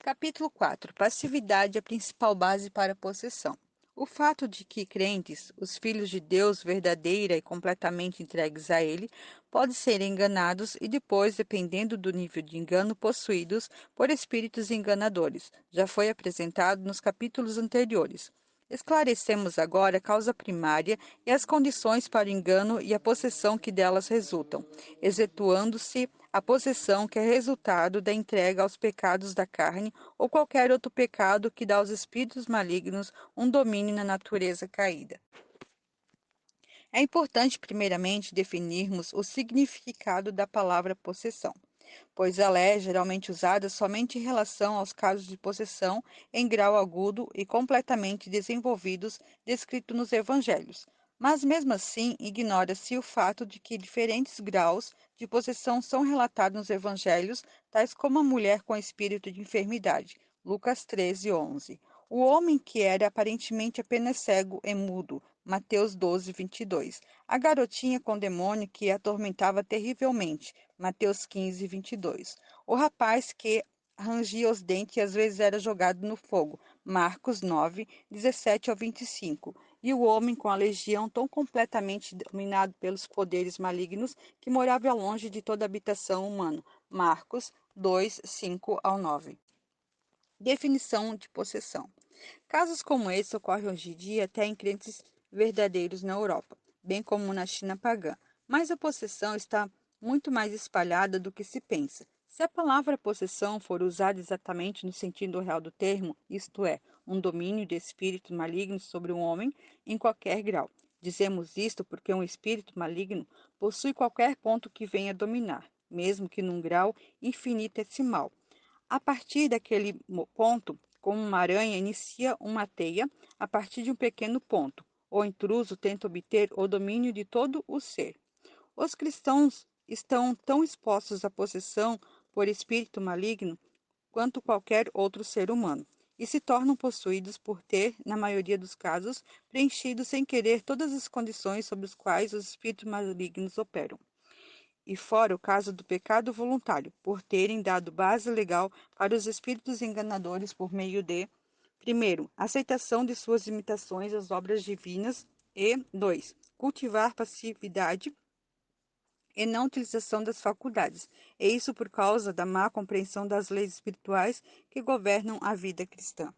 Capítulo 4. Passividade é a principal base para a possessão. O fato de que crentes, os filhos de Deus verdadeira e completamente entregues a Ele, podem ser enganados e depois, dependendo do nível de engano, possuídos por espíritos enganadores. Já foi apresentado nos capítulos anteriores. Esclarecemos agora a causa primária e as condições para o engano e a possessão que delas resultam, excetuando-se a possessão que é resultado da entrega aos pecados da carne ou qualquer outro pecado que dá aos espíritos malignos um domínio na natureza caída. É importante, primeiramente, definirmos o significado da palavra possessão, pois ela é geralmente usada somente em relação aos casos de possessão em grau agudo e completamente desenvolvidos descritos nos evangelhos. Mas mesmo assim, ignora-se o fato de que diferentes graus de possessão são relatados nos evangelhos, tais como a mulher com espírito de enfermidade, Lucas 13:11. O homem que era aparentemente apenas cego e mudo, Mateus 12:22. A garotinha com demônio que a atormentava terrivelmente, Mateus 15:22. O rapaz que rangia os dentes e às vezes era jogado no fogo, Marcos 9:17 ao 25. E o homem com a legião tão completamente dominado pelos poderes malignos que morava longe de toda habitação humana, Marcos 2:5 ao 9. Definição de possessão. Casos como esse ocorrem hoje em dia até em crentes verdadeiros na Europa, bem como na China pagã, mas a possessão está muito mais espalhada do que se pensa. Se a palavra possessão for usada exatamente no sentido real do termo, isto é, um domínio de espírito maligno sobre um homem em qualquer grau. Dizemos isto porque um espírito maligno possui qualquer ponto que venha dominar, mesmo que num grau infinitesimal. A partir daquele ponto, como uma aranha inicia uma teia a partir de um pequeno ponto, o intruso tenta obter o domínio de todo o ser. Os cristãos estão tão expostos à possessão por espírito maligno quanto qualquer outro ser humano, e se tornam possuídos por ter, na maioria dos casos, preenchido sem querer todas as condições sob as quais os espíritos malignos operam. E fora o caso do pecado voluntário, por terem dado base legal para os espíritos enganadores por meio de, primeiro, aceitação de suas imitações às obras divinas e, 2, cultivar passividade e não utilização das faculdades, e isso por causa da má compreensão das leis espirituais que governam a vida cristã.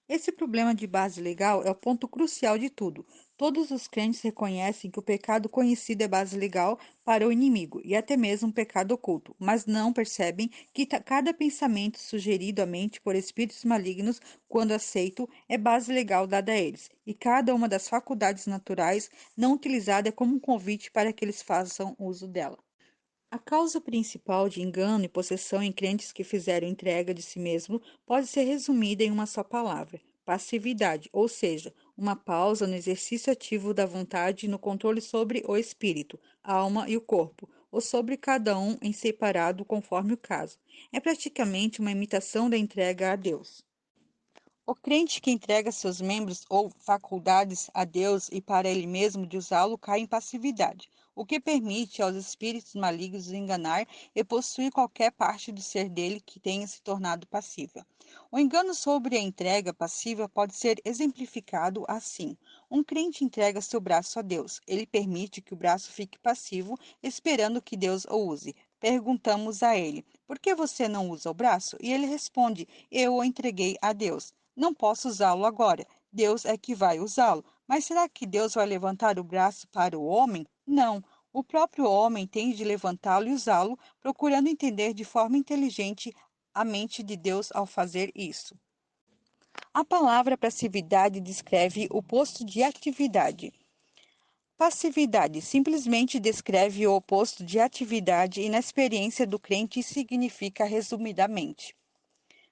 Esse problema de base legal é o ponto crucial de tudo. Todos os crentes reconhecem que o pecado conhecido é base legal para o inimigo e até mesmo um pecado oculto, mas não percebem que cada pensamento sugerido à mente por espíritos malignos, quando aceito, é base legal dada a eles, e cada uma das faculdades naturais não utilizada é como um convite para que eles façam uso dela. A causa principal de engano e possessão em crentes que fizeram entrega de si mesmo pode ser resumida em uma só palavra: passividade, ou seja, uma pausa no exercício ativo da vontade e no controle sobre o espírito, a alma e o corpo, ou sobre cada um em separado conforme o caso. É praticamente uma imitação da entrega a Deus. O crente que entrega seus membros ou faculdades a Deus e para ele mesmo de usá-lo cai em passividade, o que permite aos espíritos malignos enganar e possuir qualquer parte do ser dele que tenha se tornado passiva. O engano sobre a entrega passiva pode ser exemplificado assim: um crente entrega seu braço a Deus. Ele permite que o braço fique passivo, esperando que Deus o use. Perguntamos a ele: por que você não usa o braço? E ele responde: eu o entreguei a Deus. Não posso usá-lo agora. Deus é que vai usá-lo. Mas será que Deus vai levantar o braço para o homem? Não. O próprio homem tem de levantá-lo e usá-lo, procurando entender de forma inteligente a mente de Deus ao fazer isso. A palavra passividade descreve o oposto de atividade. Passividade simplesmente descreve o oposto de atividade e na experiência do crente significa resumidamente.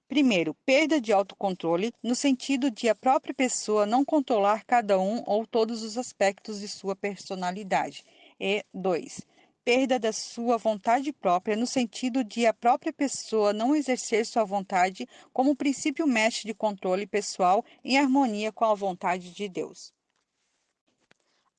Primeiro, perda de autocontrole, no sentido de a própria pessoa não controlar cada um ou todos os aspectos de sua personalidade. E 2. Perda da sua vontade própria, no sentido de a própria pessoa não exercer sua vontade como princípio mestre de controle pessoal em harmonia com a vontade de Deus.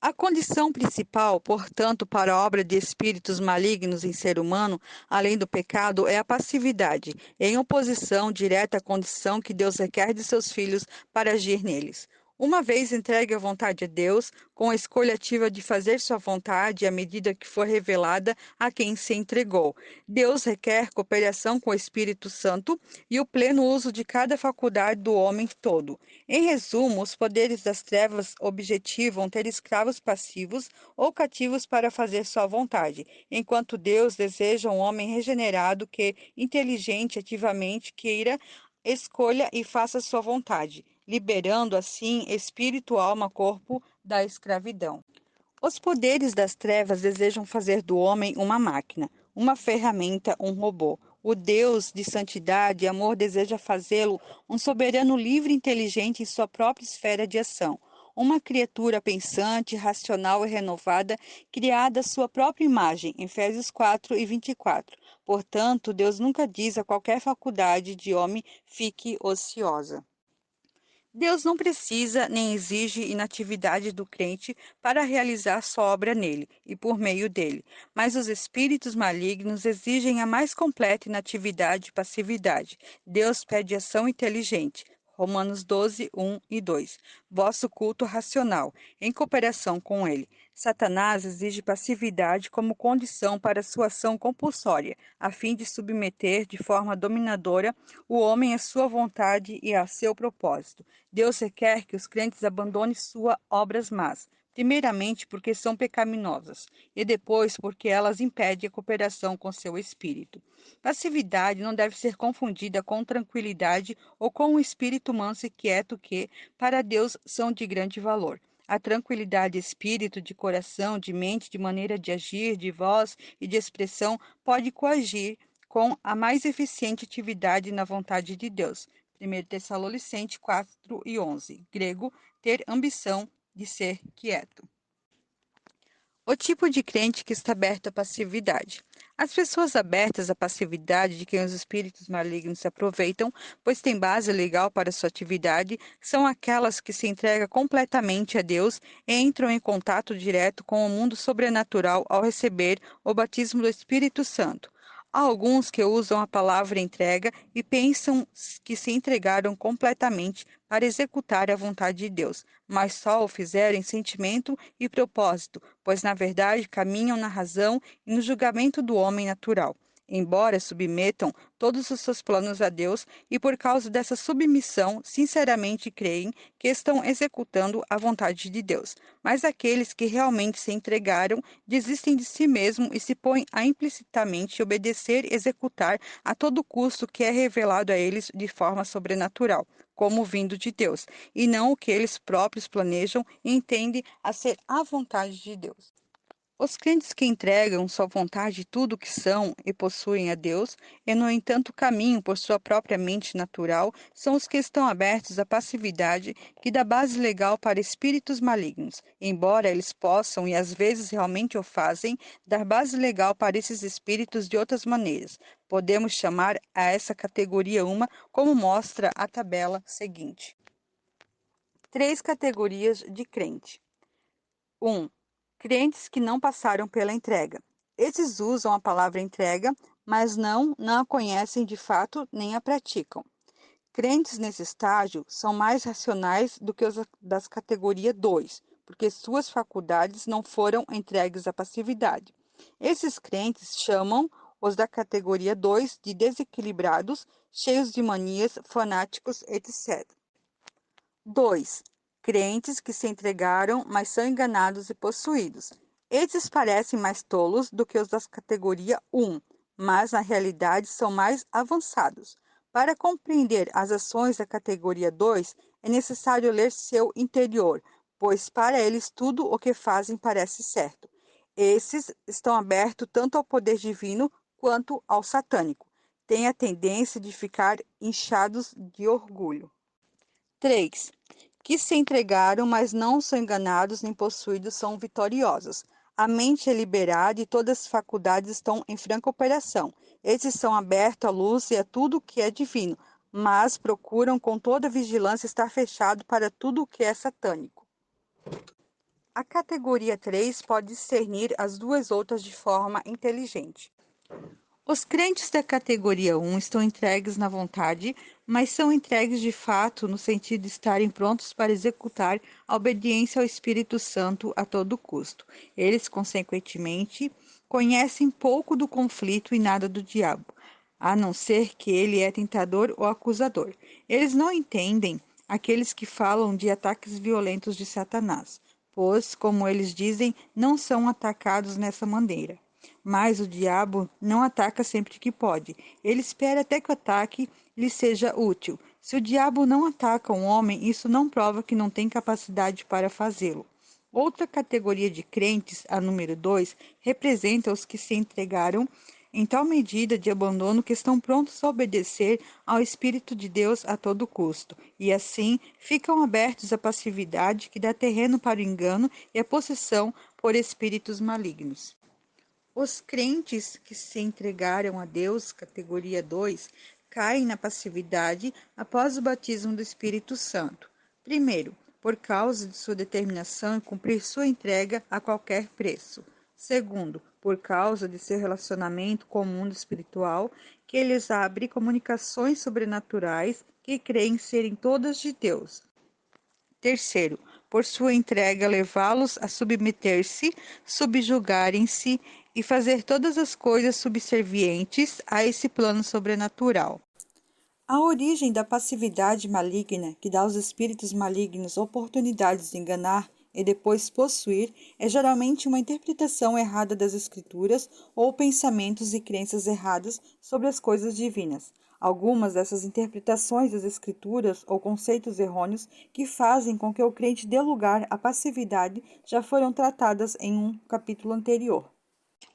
A condição principal, portanto, para a obra de espíritos malignos em ser humano, além do pecado, é a passividade, em oposição direta à condição que Deus requer de seus filhos para agir neles. Uma vez entregue à vontade de Deus, com a escolha ativa de fazer sua vontade à medida que for revelada a quem se entregou, Deus requer cooperação com o Espírito Santo e o pleno uso de cada faculdade do homem todo. Em resumo, os poderes das trevas objetivam ter escravos passivos ou cativos para fazer sua vontade, enquanto Deus deseja um homem regenerado que, inteligente, ativamente queira, escolha e faça sua vontade, liberando assim espírito, alma, corpo da escravidão. Os poderes das trevas desejam fazer do homem uma máquina, uma ferramenta, um robô. O Deus de santidade e amor deseja fazê-lo um soberano livre e inteligente em sua própria esfera de ação. Uma criatura pensante, racional e renovada, criada à sua própria imagem. Efésios 4:24. Portanto, Deus nunca diz a qualquer faculdade de homem fique ociosa. Deus não precisa nem exige inatividade do crente para realizar sua obra nele e por meio dele, mas os espíritos malignos exigem a mais completa inatividade e passividade. Deus pede ação inteligente. Romanos 12:1 e 2. Vosso culto racional, em cooperação com ele. Satanás exige passividade como condição para sua ação compulsória, a fim de submeter de forma dominadora o homem à sua vontade e a seu propósito. Deus requer que os crentes abandonem suas obras más, primeiramente porque são pecaminosas, e depois porque elas impedem a cooperação com seu espírito. Passividade não deve ser confundida com tranquilidade ou com um espírito manso e quieto que, para Deus, são de grande valor. A tranquilidade de espírito, de coração, de mente, de maneira de agir, de voz e de expressão pode coagir com a mais eficiente atividade na vontade de Deus. 1 Tessalonicenses 4:11. Grego, ter ambição de ser quieto. O tipo de crente que está aberto à passividade. As pessoas abertas à passividade de quem os espíritos malignos se aproveitam, pois têm base legal para sua atividade, são aquelas que se entregam completamente a Deus e entram em contato direto com o mundo sobrenatural ao receber o batismo do Espírito Santo. Há alguns que usam a palavra entrega e pensam que se entregaram completamente para executar a vontade de Deus, mas só o fizeram em sentimento e propósito, pois na verdade caminham na razão e no julgamento do homem natural. Embora submetam todos os seus planos a Deus e por causa dessa submissão, sinceramente creem que estão executando a vontade de Deus. Mas aqueles que realmente se entregaram desistem de si mesmo e se põem a implicitamente obedecer e executar a todo custo o que é revelado a eles de forma sobrenatural, como vindo de Deus, e não o que eles próprios planejam e entendem a ser a vontade de Deus. Os crentes que entregam sua vontade tudo o que são e possuem a Deus, e no entanto caminham por sua própria mente natural, são os que estão abertos à passividade que dá base legal para espíritos malignos, embora eles possam, e às vezes realmente o fazem, dar base legal para esses espíritos de outras maneiras. Podemos chamar a essa categoria uma, como mostra a tabela seguinte. 3 categorias de crente. 1. Crentes que não passaram pela entrega. Esses usam a palavra entrega, mas não a conhecem de fato nem a praticam. Crentes nesse estágio são mais racionais do que os das categoria 2, porque suas faculdades não foram entregues à passividade. Esses crentes chamam os da categoria 2 de desequilibrados, cheios de manias, fanáticos, etc. 2. Crentes que se entregaram, mas são enganados e possuídos. Esses parecem mais tolos do que os da categoria 1, mas na realidade são mais avançados. Para compreender as ações da categoria 2, é necessário ler seu interior, pois para eles tudo o que fazem parece certo. Esses estão abertos tanto ao poder divino quanto ao satânico. Têm a tendência de ficar inchados de orgulho. 3. Que se entregaram, mas não são enganados nem possuídos, são vitoriosos. A mente é liberada e todas as faculdades estão em franca operação. Esses são abertos à luz e a tudo o que é divino, mas procuram com toda vigilância estar fechado para tudo o que é satânico. A categoria 3 pode discernir as duas outras de forma inteligente. Os crentes da categoria 1 estão entregues na vontade, mas são entregues de fato no sentido de estarem prontos para executar a obediência ao Espírito Santo a todo custo. Eles, consequentemente, conhecem pouco do conflito e nada do diabo, a não ser que ele é tentador ou acusador. Eles não entendem aqueles que falam de ataques violentos de Satanás, pois, como eles dizem, não são atacados nessa maneira. Mas o diabo não ataca sempre que pode. Ele espera até que o ataque lhe seja útil. Se o diabo não ataca um homem, isso não prova que não tem capacidade para fazê-lo. Outra categoria de crentes, a número 2, representa os que se entregaram em tal medida de abandono que estão prontos a obedecer ao Espírito de Deus a todo custo, e assim ficam abertos à passividade que dá terreno para o engano e a possessão por espíritos malignos. Os crentes que se entregaram a Deus, categoria 2, caem na passividade após o batismo do Espírito Santo. Primeiro, por causa de sua determinação em cumprir sua entrega a qualquer preço. Segundo, por causa de seu relacionamento com o mundo espiritual, que lhes abre comunicações sobrenaturais que creem serem todas de Deus. Terceiro, por sua entrega levá-los a submeter-se, subjugarem-se e fazer todas as coisas subservientes a esse plano sobrenatural. A origem da passividade maligna, que dá aos espíritos malignos oportunidades de enganar e depois possuir, é geralmente uma interpretação errada das Escrituras ou pensamentos e crenças erradas sobre as coisas divinas. Algumas dessas interpretações das Escrituras ou conceitos errôneos que fazem com que o crente dê lugar à passividade já foram tratadas em um capítulo anterior.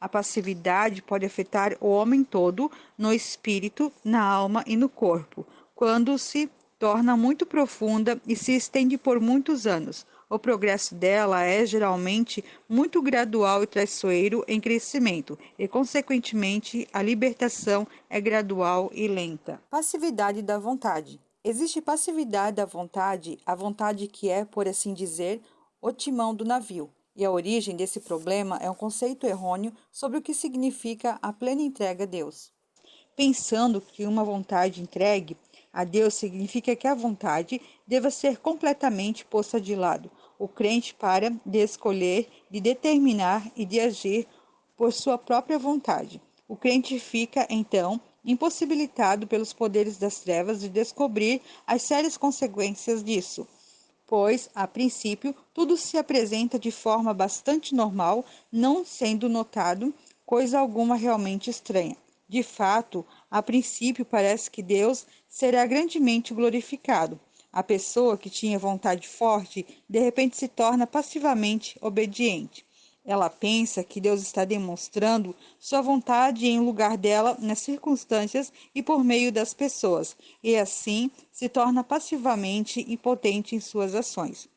A passividade pode afetar o homem todo, no espírito, na alma e no corpo, quando se torna muito profunda e se estende por muitos anos. O progresso dela é geralmente muito gradual e traiçoeiro em crescimento, e, consequentemente, a libertação é gradual e lenta. Passividade da vontade. Existe passividade da vontade, a vontade que é, por assim dizer, o timão do navio. E a origem desse problema é um conceito errôneo sobre o que significa a plena entrega a Deus. Pensando que uma vontade entregue a Deus significa que a vontade deva ser completamente posta de lado. O crente para de escolher, de determinar e de agir por sua própria vontade. O crente fica, então, impossibilitado pelos poderes das trevas de descobrir as sérias consequências disso, pois, a princípio, tudo se apresenta de forma bastante normal, não sendo notado coisa alguma realmente estranha. De fato, a princípio parece que Deus será grandemente glorificado. A pessoa que tinha vontade forte, de repente se torna passivamente obediente. Ela pensa que Deus está demonstrando sua vontade em lugar dela nas circunstâncias e por meio das pessoas, e assim se torna passivamente impotente em suas ações.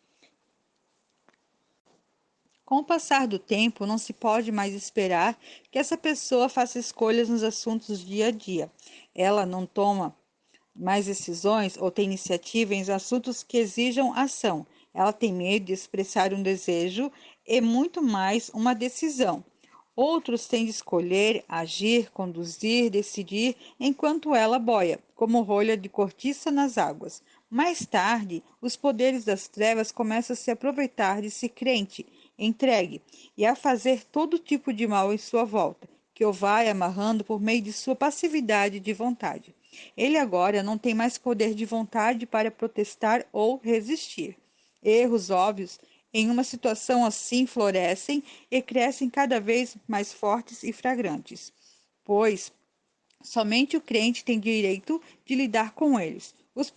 Com o passar do tempo, não se pode mais esperar que essa pessoa faça escolhas nos assuntos do dia a dia. Ela não toma mais decisões ou tem iniciativa em assuntos que exijam ação. Ela tem medo de expressar um desejo e muito mais uma decisão. Outros têm de escolher, agir, conduzir, decidir, enquanto ela boia, como rolha de cortiça nas águas. Mais tarde, os poderes das trevas começam a se aproveitar de si crente, entregue, e a fazer todo tipo de mal em sua volta, que o vai amarrando por meio de sua passividade de vontade. Ele agora não tem mais poder de vontade para protestar ou resistir. Erros óbvios em uma situação assim florescem e crescem cada vez mais fortes e flagrantes, pois somente o crente tem direito de lidar com eles. Os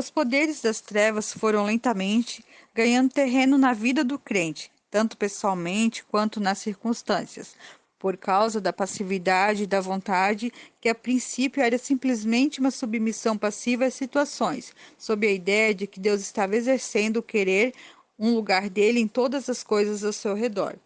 poderes das trevas foram lentamente ganhando terreno na vida do crente, tanto pessoalmente quanto nas circunstâncias, por causa da passividade e da vontade, que a princípio era simplesmente uma submissão passiva às situações, sob a ideia de que Deus estava exercendo o querer um lugar dele em todas as coisas ao seu redor.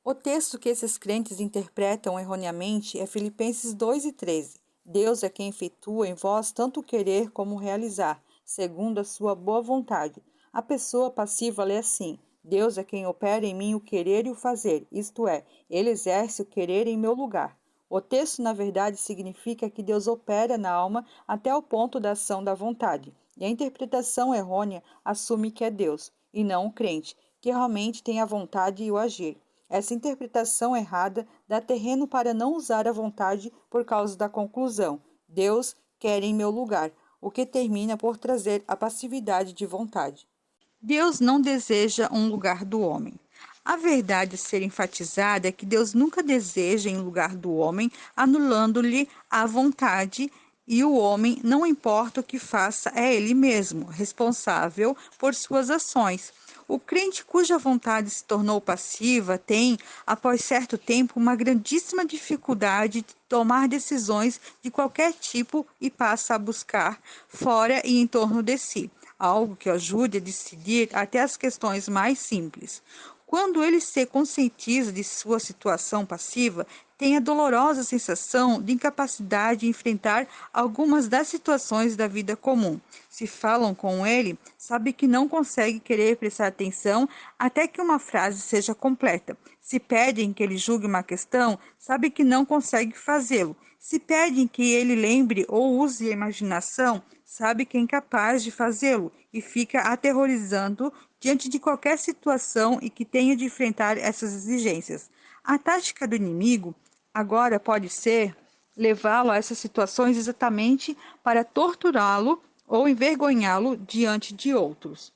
O texto que esses crentes interpretam erroneamente é Filipenses 2:13. Deus é quem efetua em vós tanto o querer como o realizar, segundo a sua boa vontade. A pessoa passiva lê assim: Deus é quem opera em mim o querer e o fazer, isto é, Ele exerce o querer em meu lugar. O texto, na verdade, significa que Deus opera na alma até o ponto da ação da vontade, e a interpretação errônea assume que é Deus, e não o crente, que realmente tem a vontade e o agir. Essa interpretação errada dá terreno para não usar a vontade por causa da conclusão: Deus quer em meu lugar, o que termina por trazer a passividade de vontade. Deus não deseja um lugar do homem. A verdade a ser enfatizada é que Deus nunca deseja em lugar do homem, anulando-lhe a vontade, e o homem, não importa o que faça, é ele mesmo, responsável por suas ações. O crente cuja vontade se tornou passiva tem, após certo tempo, uma grandíssima dificuldade de tomar decisões de qualquer tipo e passa a buscar fora e em torno de si algo que ajude a decidir até as questões mais simples. Quando ele se conscientiza de sua situação passiva, tem a dolorosa sensação de incapacidade de enfrentar algumas das situações da vida comum. Se falam com ele, sabe que não consegue querer prestar atenção até que uma frase seja completa. Se pedem que ele julgue uma questão, sabe que não consegue fazê-lo. Se pedem que ele lembre ou use a imaginação, sabe que é incapaz de fazê-lo e fica aterrorizando diante de qualquer situação e que tenha de enfrentar essas exigências. A tática do inimigo agora pode ser levá-lo a essas situações exatamente para torturá-lo ou envergonhá-lo diante de outros.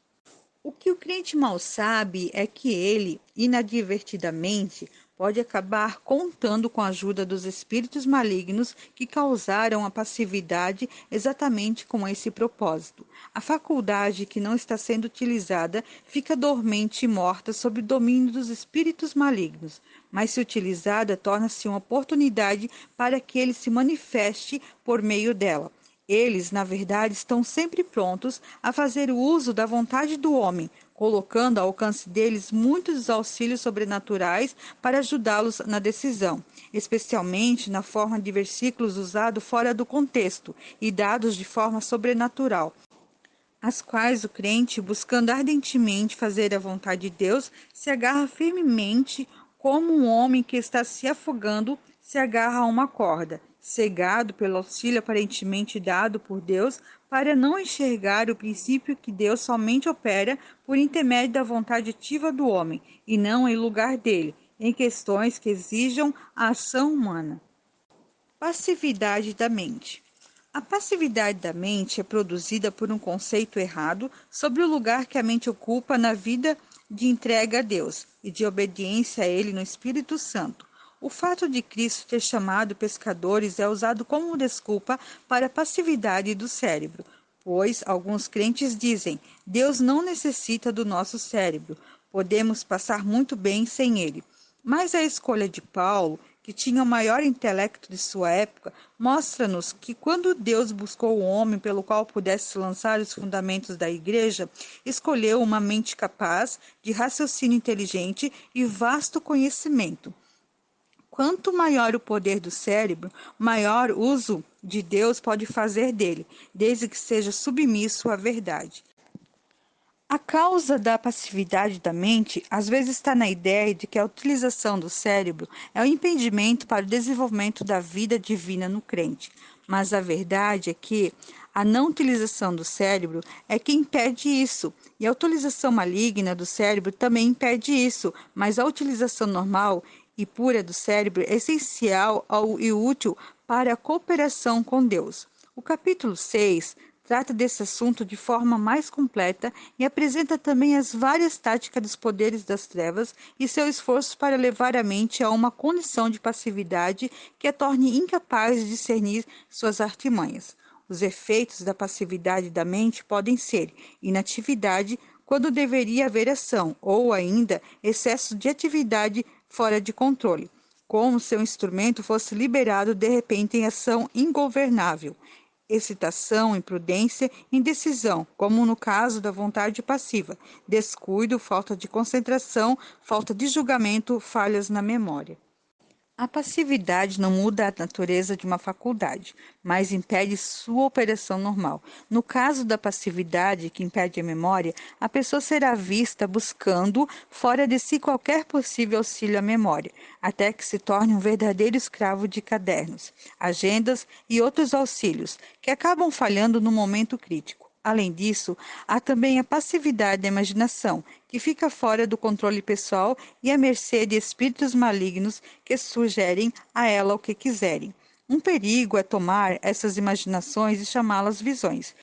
O que o crente mal sabe é que ele, inadvertidamente, pode acabar contando com a ajuda dos espíritos malignos que causaram a passividade exatamente com esse propósito. A faculdade que não está sendo utilizada fica dormente e morta sob o domínio dos espíritos malignos, mas se utilizada torna-se uma oportunidade para que ele se manifeste por meio dela. Eles, na verdade, estão sempre prontos a fazer uso da vontade do homem, colocando ao alcance deles muitos auxílios sobrenaturais para ajudá-los na decisão, especialmente na forma de versículos usados fora do contexto e dados de forma sobrenatural, às quais o crente, buscando ardentemente fazer a vontade de Deus, se agarra firmemente, como um homem que está se afogando se agarra a uma corda, cegado pelo auxílio aparentemente dado por Deus, para não enxergar o princípio que Deus somente opera por intermédio da vontade ativa do homem, e não em lugar dele, em questões que exijam a ação humana. Passividade da mente. A passividade da mente é produzida por um conceito errado sobre o lugar que a mente ocupa na vida de entrega a Deus e de obediência a Ele no Espírito Santo. O fato de Cristo ter chamado pescadores é usado como desculpa para a passividade do cérebro, pois alguns crentes dizem: Deus não necessita do nosso cérebro, podemos passar muito bem sem ele. Mas a escolha de Paulo, que tinha o maior intelecto de sua época, mostra-nos que quando Deus buscou o homem pelo qual pudesse lançar os fundamentos da igreja, escolheu uma mente capaz de raciocínio inteligente e vasto conhecimento. Quanto maior o poder do cérebro, maior uso de Deus pode fazer dele, desde que seja submisso à verdade. A causa da passividade da mente às vezes está na ideia de que a utilização do cérebro é um impedimento para o desenvolvimento da vida divina no crente. Mas a verdade é que a não utilização do cérebro é que impede isso, e a utilização maligna do cérebro também impede isso, mas a utilização normal e pura do cérebro é essencial e útil para a cooperação com Deus. O capítulo 6 trata desse assunto de forma mais completa e apresenta também as várias táticas dos poderes das trevas e seu esforço para levar a mente a uma condição de passividade que a torne incapaz de discernir suas artimanhas. Os efeitos da passividade da mente podem ser inatividade, quando deveria haver ação, ou ainda excesso de atividade fora de controle, como se o instrumento fosse liberado de repente em ação ingovernável. Excitação, imprudência, indecisão, como no caso da vontade passiva, descuido, falta de concentração, falta de julgamento, falhas na memória. A passividade não muda a natureza de uma faculdade, mas impede sua operação normal. No caso da passividade, que impede a memória, a pessoa será vista buscando fora de si qualquer possível auxílio à memória, até que se torne um verdadeiro escravo de cadernos, agendas e outros auxílios, que acabam falhando no momento crítico. Além disso, há também a passividade da imaginação, que fica fora do controle pessoal e à mercê de espíritos malignos que sugerem a ela o que quiserem. Um perigo é tomar essas imaginações e chamá-las visões.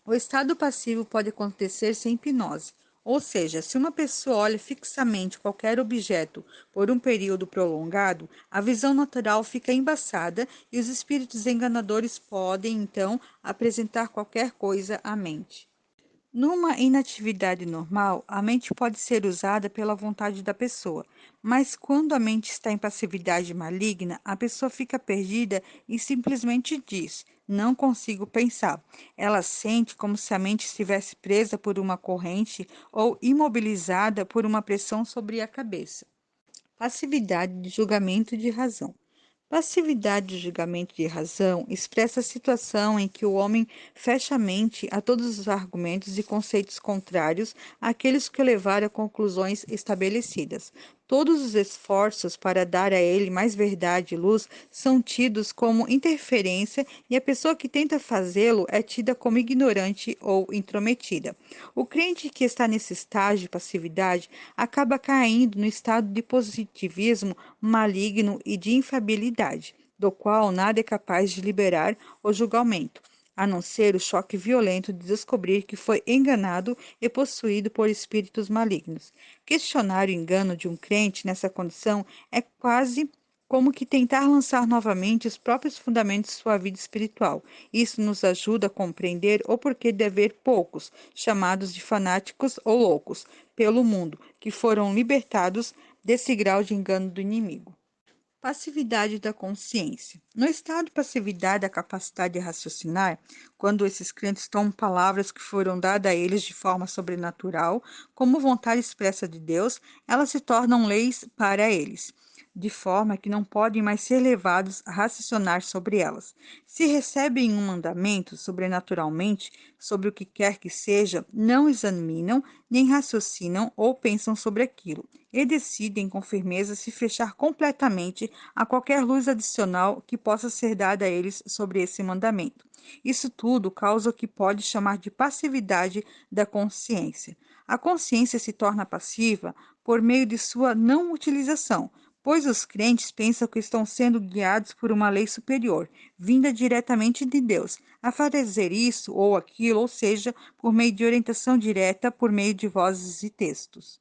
O estado passivo pode acontecer sem hipnose, ou seja, se uma pessoa olha fixamente qualquer objeto por um período prolongado, a visão natural fica embaçada e os espíritos enganadores podem, então, apresentar qualquer coisa à mente. Numa inatividade normal, a mente pode ser usada pela vontade da pessoa, mas quando a mente está em passividade maligna, a pessoa fica perdida e simplesmente diz: Não consigo pensar. Ela sente como se a mente estivesse presa por uma corrente ou imobilizada por uma pressão sobre a cabeça. Passividade de julgamento de razão. Passividade de julgamento de razão expressa a situação em que o homem fecha a mente a todos os argumentos e conceitos contrários àqueles que o levaram a conclusões estabelecidas. Todos os esforços para dar a ele mais verdade e luz são tidos como interferência e a pessoa que tenta fazê-lo é tida como ignorante ou intrometida. O crente que está nesse estágio de passividade acaba caindo no estado de positivismo maligno e de infabilidade, do qual nada é capaz de liberar o julgamento, a não ser o choque violento de descobrir que foi enganado e possuído por espíritos malignos. Questionar o engano de um crente nessa condição é quase como que tentar lançar novamente os próprios fundamentos de sua vida espiritual. Isso nos ajuda a compreender o porquê de haver poucos, chamados de fanáticos ou loucos, pelo mundo, que foram libertados desse grau de engano do inimigo. Passividade da consciência. No estado de passividade da capacidade de raciocinar, quando esses crentes tomam palavras que foram dadas a eles de forma sobrenatural, como vontade expressa de Deus, elas se tornam leis para eles, de forma que não podem mais ser levados a raciocinar sobre elas. Se recebem um mandamento sobrenaturalmente sobre o que quer que seja, não examinam, nem raciocinam ou pensam sobre aquilo, e decidem com firmeza se fechar completamente a qualquer luz adicional que possa ser dada a eles sobre esse mandamento. Isso tudo causa o que pode chamar de passividade da consciência. A consciência se torna passiva por meio de sua não utilização, pois os crentes pensam que estão sendo guiados por uma lei superior, vinda diretamente de Deus, a fazer isso ou aquilo, ou seja, por meio de orientação direta, por meio de vozes e textos.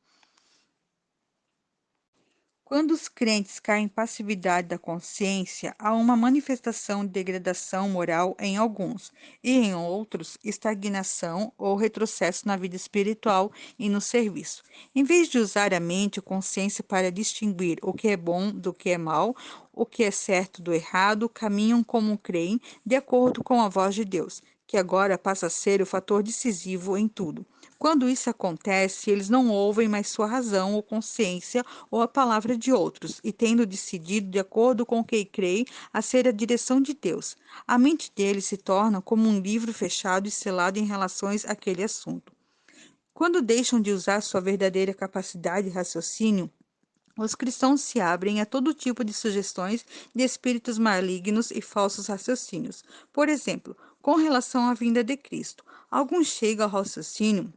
Quando os crentes caem em passividade da consciência, há uma manifestação de degradação moral em alguns, e em outros, estagnação ou retrocesso na vida espiritual e no serviço. Em vez de usar a mente e a consciência para distinguir o que é bom do que é mal, o que é certo do errado, caminham como creem, de acordo com a voz de Deus, que agora passa a ser o fator decisivo em tudo. Quando isso acontece, eles não ouvem mais sua razão ou consciência ou a palavra de outros, e tendo decidido de acordo com o que creem a ser a direção de Deus. A mente deles se torna como um livro fechado e selado em relações àquele assunto. Quando deixam de usar sua verdadeira capacidade de raciocínio, os cristãos se abrem a todo tipo de sugestões de espíritos malignos e falsos raciocínios. Por exemplo, com relação à vinda de Cristo, alguns chegam ao raciocínio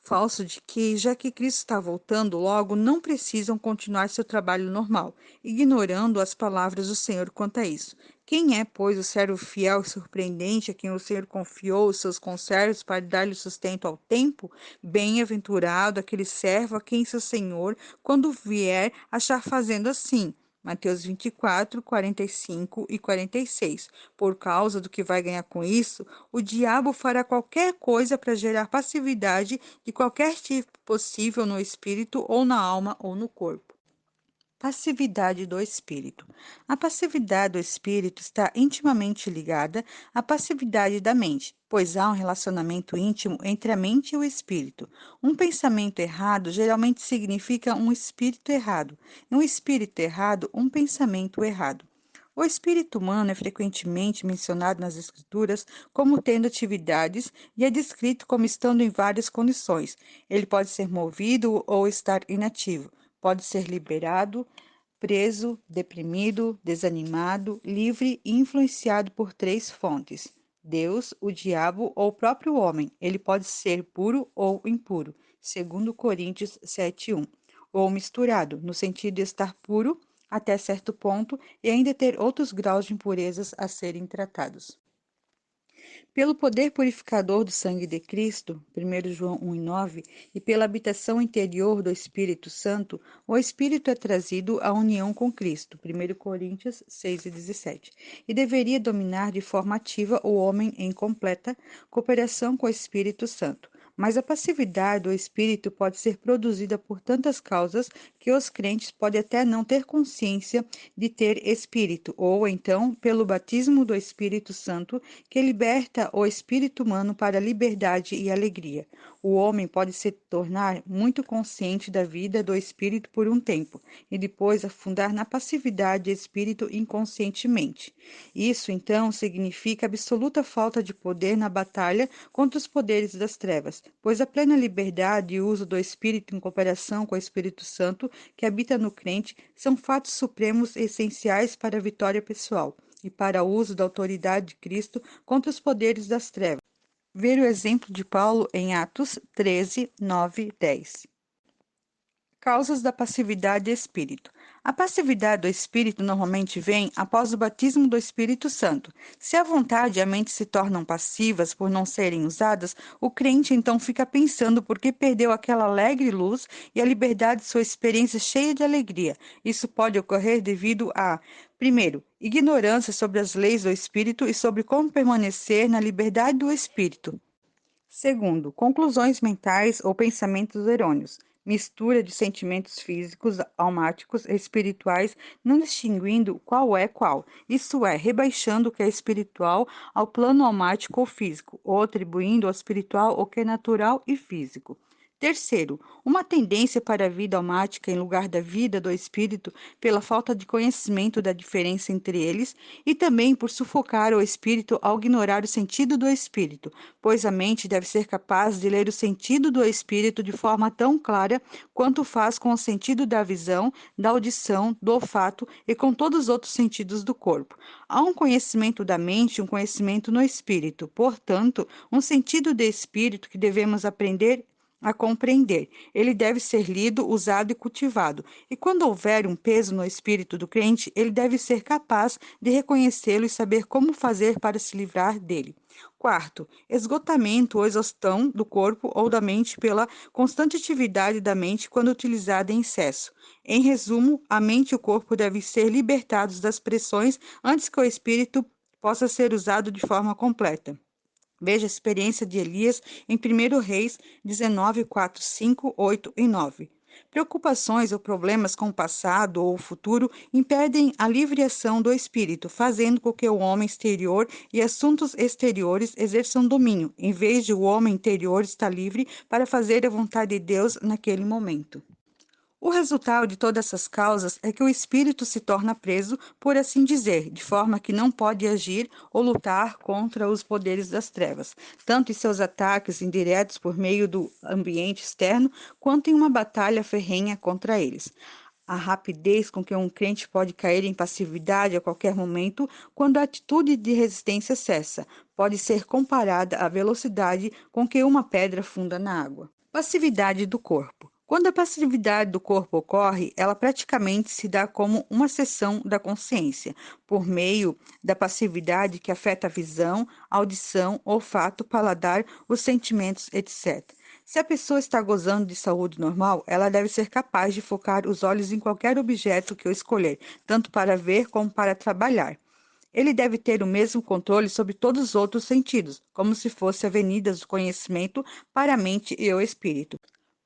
falso de que, já que Cristo está voltando logo, não precisam continuar seu trabalho normal, ignorando as palavras do Senhor quanto a isso. Quem é, pois, o servo fiel e surpreendente a quem o Senhor confiou os seus conservos para dar-lhe sustento ao tempo? Bem-aventurado aquele servo a quem seu Senhor, quando vier, achar fazendo assim. Mateus 24, 45 e 46. Por causa do que vai ganhar com isso, o diabo fará qualquer coisa para gerar passividade de qualquer tipo possível no espírito ou na alma ou no corpo. Passividade do espírito. A passividade do espírito está intimamente ligada à passividade da mente, pois há um relacionamento íntimo entre a mente e o espírito. Um pensamento errado geralmente significa um espírito errado, e um espírito errado, um pensamento errado. O espírito humano é frequentemente mencionado nas Escrituras como tendo atividades e é descrito como estando em várias condições. Ele pode ser movido ou estar inativo, pode ser liberado, preso, deprimido, desanimado, livre e influenciado por três fontes: Deus, o diabo ou o próprio homem. Ele pode ser puro ou impuro, segundo Coríntios 7:1, ou misturado, no sentido de estar puro até certo ponto e ainda ter outros graus de impurezas a serem tratados. Pelo poder purificador do sangue de Cristo, 1 João 1:9, e pela habitação interior do Espírito Santo, o Espírito é trazido à união com Cristo, 1 Coríntios 6:17, e deveria dominar de forma ativa o homem em completa cooperação com o Espírito Santo. Mas a passividade do espírito pode ser produzida por tantas causas que os crentes podem até não ter consciência de ter espírito, ou então pelo batismo do Espírito Santo, que liberta o espírito humano para a liberdade e alegria. O homem pode se tornar muito consciente da vida do espírito por um tempo, e depois afundar na passividade de espírito inconscientemente. Isso, então, significa absoluta falta de poder na batalha contra os poderes das trevas, pois a plena liberdade e o uso do Espírito em cooperação com o Espírito Santo que habita no crente são fatos supremos e essenciais para a vitória pessoal e para o uso da autoridade de Cristo contra os poderes das trevas. Ver o exemplo de Paulo em Atos 13, 9 e 10. Causas da passividade de espírito. A passividade do espírito normalmente vem após o batismo do Espírito Santo. Se a vontade e a mente se tornam passivas por não serem usadas, o crente então fica pensando por que perdeu aquela alegre luz e a liberdade de sua experiência cheia de alegria. Isso pode ocorrer devido a, primeiro, ignorância sobre as leis do espírito e sobre como permanecer na liberdade do espírito. Segundo, conclusões mentais ou pensamentos errôneos. Mistura de sentimentos físicos, almáticos e espirituais, não distinguindo qual é qual. Isso é, rebaixando o que é espiritual ao plano almático ou físico, ou atribuindo ao espiritual o que é natural e físico. Terceiro, uma tendência para a vida almática em lugar da vida do espírito pela falta de conhecimento da diferença entre eles e também por sufocar o espírito ao ignorar o sentido do espírito, pois a mente deve ser capaz de ler o sentido do espírito de forma tão clara quanto faz com o sentido da visão, da audição, do olfato e com todos os outros sentidos do corpo. Há um conhecimento da mente e um conhecimento no espírito, portanto, um sentido de espírito que devemos aprender a compreender. Ele deve ser lido, usado e cultivado. E quando houver um peso no espírito do crente, ele deve ser capaz de reconhecê-lo e saber como fazer para se livrar dele. Quarto, esgotamento ou exaustão do corpo ou da mente pela constante atividade da mente quando utilizada em excesso. Em resumo, a mente e o corpo devem ser libertados das pressões antes que o espírito possa ser usado de forma completa. Veja a experiência de Elias em 1 Reis 19, 4, 5, 8 e 9. Preocupações ou problemas com o passado ou o futuro impedem a livre ação do espírito, fazendo com que o homem exterior e assuntos exteriores exerçam domínio, em vez de o homem interior estar livre para fazer a vontade de Deus naquele momento. O resultado de todas essas causas é que o espírito se torna preso, por assim dizer, de forma que não pode agir ou lutar contra os poderes das trevas, tanto em seus ataques indiretos por meio do ambiente externo, quanto em uma batalha ferrenha contra eles. A rapidez com que um crente pode cair em passividade a qualquer momento, quando a atitude de resistência cessa, pode ser comparada à velocidade com que uma pedra funda na água. Passividade do corpo. Quando a passividade do corpo ocorre, ela praticamente se dá como uma cessão da consciência, por meio da passividade que afeta a visão, audição, olfato, paladar, os sentimentos, etc. Se a pessoa está gozando de saúde normal, ela deve ser capaz de focar os olhos em qualquer objeto que eu escolher, tanto para ver como para trabalhar. Ele deve ter o mesmo controle sobre todos os outros sentidos, como se fossem avenidas do conhecimento para a mente e o espírito.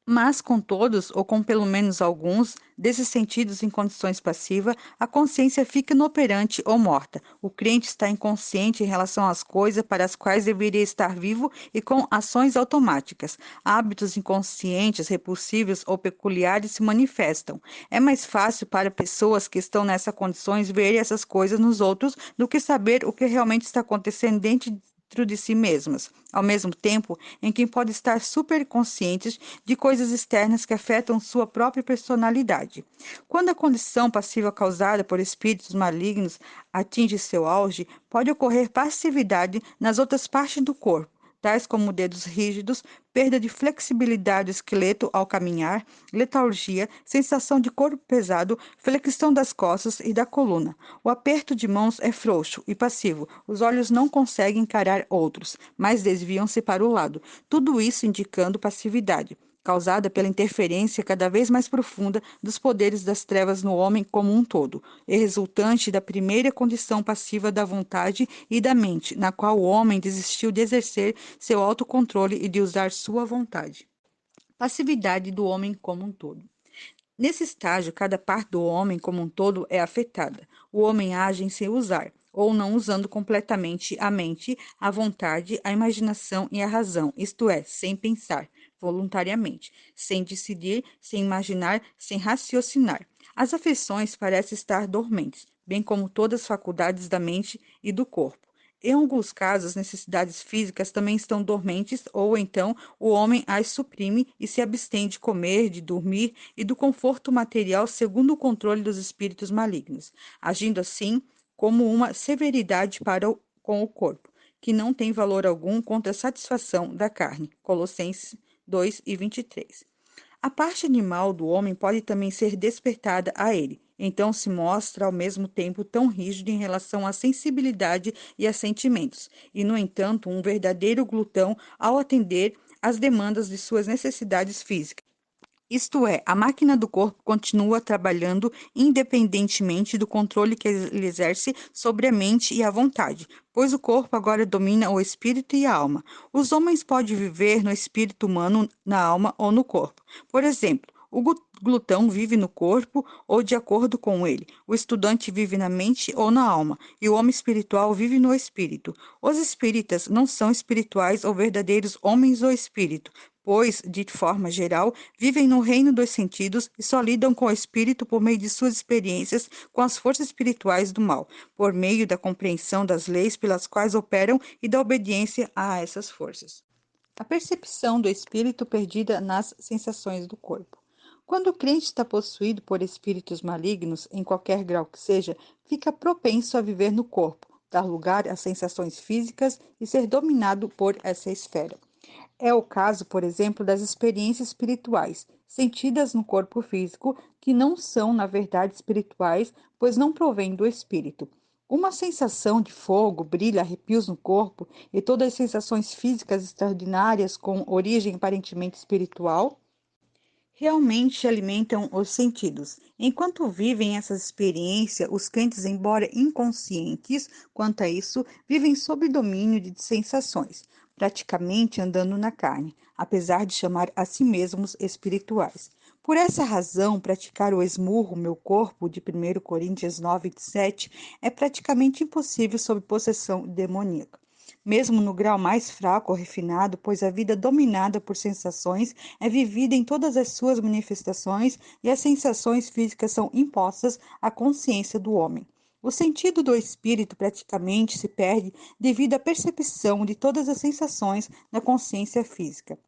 Mas com todos, ou com pelo menos alguns, desses sentidos em condições passivas, a consciência fica inoperante ou morta. O crente está inconsciente em relação às coisas para as quais deveria estar vivo e com ações automáticas. Hábitos inconscientes, repulsivos ou peculiares se manifestam. É mais fácil para pessoas que estão nessas condições ver essas coisas nos outros do que saber o que realmente está acontecendo dentro de si mesmas, ao mesmo tempo em que pode estar superconscientes de coisas externas que afetam sua própria personalidade. Quando a condição passiva causada por espíritos malignos atinge seu auge, pode ocorrer passividade nas outras partes do corpo, tais como dedos rígidos, perda de flexibilidade do esqueleto ao caminhar, letargia, sensação de corpo pesado, flexão das costas e da coluna. O aperto de mãos é frouxo e passivo. Os olhos não conseguem encarar outros, mas desviam-se para o lado. Tudo isso indicando passividade, causada pela interferência cada vez mais profunda dos poderes das trevas no homem como um todo, e resultante da primeira condição passiva da vontade e da mente, na qual o homem desistiu de exercer seu autocontrole e de usar sua vontade. Passividade do homem como um todo. Nesse estágio, cada parte do homem como um todo é afetada. O homem age sem usar, ou não usando completamente a mente, a vontade, a imaginação e a razão, isto é, sem pensar, voluntariamente, sem decidir, sem imaginar, sem raciocinar. As afeições parecem estar dormentes, bem como todas as faculdades da mente e do corpo. Em alguns casos, as necessidades físicas também estão dormentes, ou então o homem as suprime e se abstém de comer, de dormir e do conforto material segundo o controle dos espíritos malignos, agindo assim como uma severidade com o corpo, que não tem valor algum contra a satisfação da carne. Colossenses 2:23. A parte animal do homem pode também ser despertada a ele. Então se mostra ao mesmo tempo tão rígido em relação à sensibilidade e a sentimentos, e, no entanto, um verdadeiro glutão ao atender às demandas de suas necessidades físicas. Isto é, a máquina do corpo continua trabalhando independentemente do controle que ele exerce sobre a mente e a vontade, pois o corpo agora domina o espírito e a alma. Os homens podem viver no espírito humano, na alma ou no corpo. Por exemplo, o glutão vive no corpo ou de acordo com ele. O estudante vive na mente ou na alma, e o homem espiritual vive no espírito. Os espíritas não são espirituais ou verdadeiros homens ou espírito, pois, de forma geral, vivem no reino dos sentidos e só lidam com o espírito por meio de suas experiências com as forças espirituais do mal, por meio da compreensão das leis pelas quais operam e da obediência a essas forças. A percepção do espírito perdida nas sensações do corpo. Quando o crente está possuído por espíritos malignos, em qualquer grau que seja, fica propenso a viver no corpo, dar lugar às sensações físicas e ser dominado por essa esfera. É o caso, por exemplo, das experiências espirituais, sentidas no corpo físico, que não são, na verdade, espirituais, pois não provêm do espírito. Uma sensação de fogo, brilho, arrepios no corpo e todas as sensações físicas extraordinárias com origem aparentemente espiritual realmente alimentam os sentidos. Enquanto vivem essas experiências, os crentes, embora inconscientes quanto a isso, vivem sob domínio de sensações, praticamente andando na carne, apesar de chamar a si mesmos espirituais. Por essa razão, praticar o esmurro, meu corpo, de 1 Coríntios 9:7, é praticamente impossível sob possessão demoníaca. Mesmo no grau mais fraco ou refinado, pois a vida dominada por sensações é vivida em todas as suas manifestações e as sensações físicas são impostas à consciência do homem. O sentido do espírito praticamente se perde devido à percepção de todas as sensações na consciência física.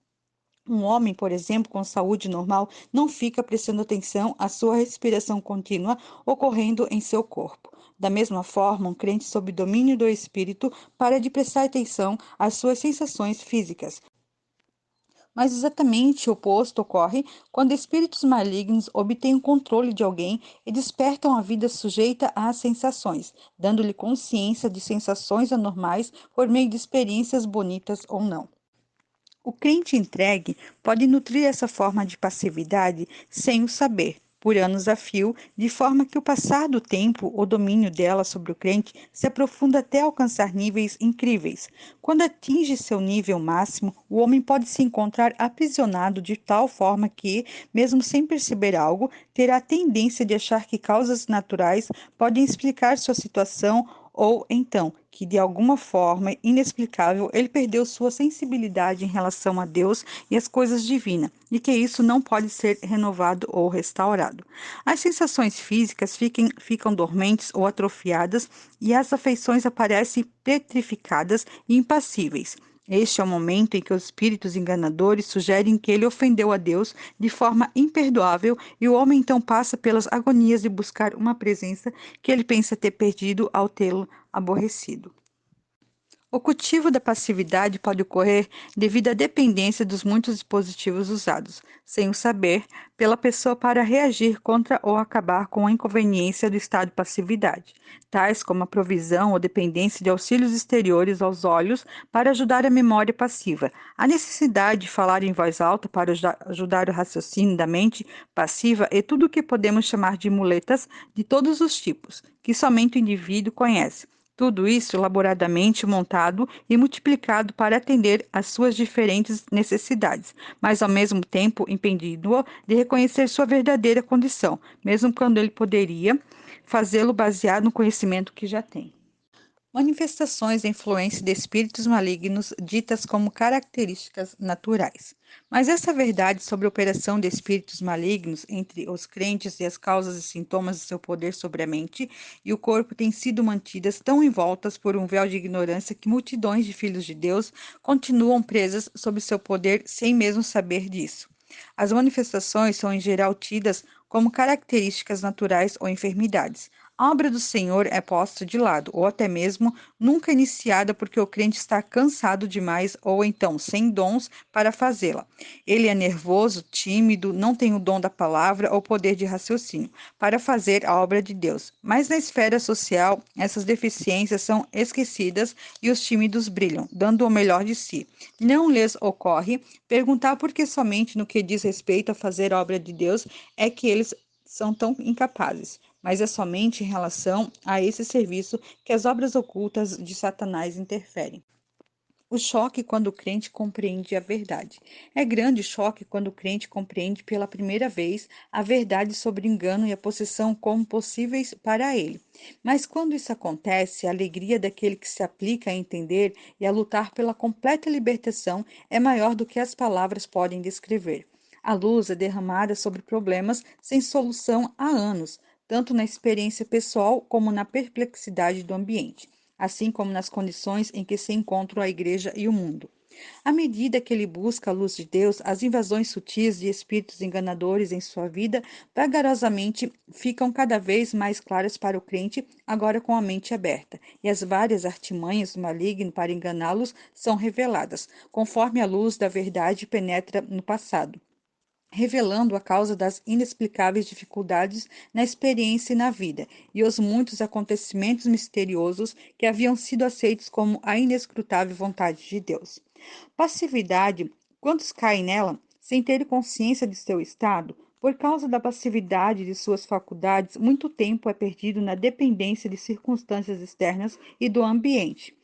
Um homem, por exemplo, com saúde normal, não fica prestando atenção à sua respiração contínua ocorrendo em seu corpo. Da mesma forma, um crente sob domínio do espírito para de prestar atenção às suas sensações físicas. Mas exatamente o oposto ocorre quando espíritos malignos obtêm o controle de alguém e despertam a vida sujeita às sensações, dando-lhe consciência de sensações anormais por meio de experiências bonitas ou não. O crente entregue pode nutrir essa forma de passividade sem o saber, por anos a fio, de forma que o passar do tempo, o domínio dela sobre o crente se aprofunda até alcançar níveis incríveis. Quando atinge seu nível máximo, o homem pode se encontrar aprisionado de tal forma que, mesmo sem perceber algo, terá a tendência de achar que causas naturais podem explicar sua situação ou então que de alguma forma inexplicável ele perdeu sua sensibilidade em relação a Deus e as coisas divinas, e que isso não pode ser renovado ou restaurado. As sensações físicas ficam dormentes ou atrofiadas e as afeições aparecem petrificadas e impassíveis. Este é o momento em que os espíritos enganadores sugerem que ele ofendeu a Deus de forma imperdoável e o homem então passa pelas agonias de buscar uma presença que ele pensa ter perdido ao tê-lo aborrecido. O cultivo da passividade pode ocorrer devido à dependência dos muitos dispositivos usados, sem o saber, pela pessoa para reagir contra ou acabar com a inconveniência do estado de passividade, tais como a provisão ou dependência de auxílios exteriores aos olhos para ajudar a memória passiva, a necessidade de falar em voz alta para ajudar o raciocínio da mente passiva e tudo o que podemos chamar de muletas de todos os tipos, que somente o indivíduo conhece. Tudo isso elaboradamente montado e multiplicado para atender às suas diferentes necessidades, mas ao mesmo tempo impedindo-o de reconhecer sua verdadeira condição, mesmo quando ele poderia fazê-lo baseado no conhecimento que já tem. Manifestações da influência de espíritos malignos ditas como características naturais. Mas essa verdade sobre a operação de espíritos malignos entre os crentes e as causas e sintomas de seu poder sobre a mente e o corpo têm sido mantidas tão envoltas por um véu de ignorância que multidões de filhos de Deus continuam presas sob seu poder sem mesmo saber disso. As manifestações são em geral tidas como características naturais ou enfermidades. A obra do Senhor é posta de lado, ou até mesmo nunca iniciada porque o crente está cansado demais ou então sem dons para fazê-la. Ele é nervoso, tímido, não tem o dom da palavra ou poder de raciocínio para fazer a obra de Deus. Mas na esfera social, essas deficiências são esquecidas e os tímidos brilham, dando o melhor de si. Não lhes ocorre perguntar por que somente no que diz respeito a fazer a obra de Deus é que eles são tão incapazes, mas é somente em relação a esse serviço que as obras ocultas de Satanás interferem. O choque quando o crente compreende a verdade. É grande o choque quando o crente compreende pela primeira vez a verdade sobre o engano e a possessão como possíveis para ele. Mas quando isso acontece, a alegria daquele que se aplica a entender e a lutar pela completa libertação é maior do que as palavras podem descrever. A luz é derramada sobre problemas sem solução há anos, tanto na experiência pessoal como na perplexidade do ambiente, assim como nas condições em que se encontram a igreja e o mundo. À medida que ele busca a luz de Deus, as invasões sutis de espíritos enganadores em sua vida vagarosamente ficam cada vez mais claras para o crente, agora com a mente aberta, e as várias artimanhas do maligno para enganá-los são reveladas, conforme a luz da verdade penetra no passado, revelando a causa das inexplicáveis dificuldades na experiência e na vida, e os muitos acontecimentos misteriosos que haviam sido aceitos como a inescrutável vontade de Deus. Passividade: quantos caem nela sem ter consciência de seu estado? Por causa da passividade de suas faculdades, muito tempo é perdido na dependência de circunstâncias externas e do ambiente.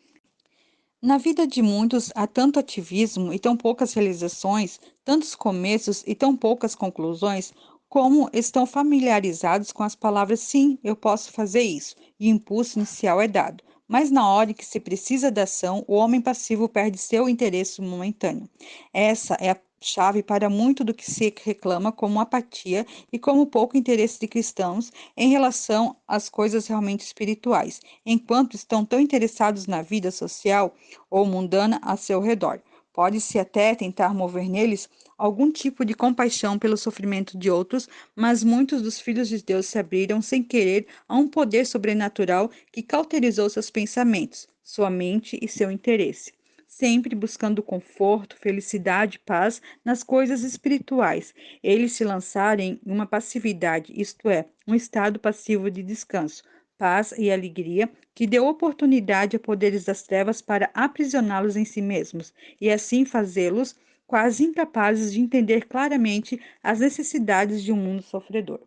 Na vida de muitos há tanto ativismo e tão poucas realizações, tantos começos e tão poucas conclusões, como estão familiarizados com as palavras sim, eu posso fazer isso, e o impulso inicial é dado. Mas na hora em que se precisa da ação, o homem passivo perde seu interesse momentâneo. Essa é a chave para muito do que se reclama como apatia e como pouco interesse de cristãos em relação às coisas realmente espirituais, enquanto estão tão interessados na vida social ou mundana a seu redor. Pode-se até tentar mover neles algum tipo de compaixão pelo sofrimento de outros, mas muitos dos filhos de Deus se abriram sem querer a um poder sobrenatural que cauterizou seus pensamentos, sua mente e seu interesse, sempre buscando conforto, felicidade e paz nas coisas espirituais. Eles se lançaram em uma passividade, isto é, um estado passivo de descanso, paz e alegria, que deu oportunidade a poderes das trevas para aprisioná-los em si mesmos e assim fazê-los quase incapazes de entender claramente as necessidades de um mundo sofredor.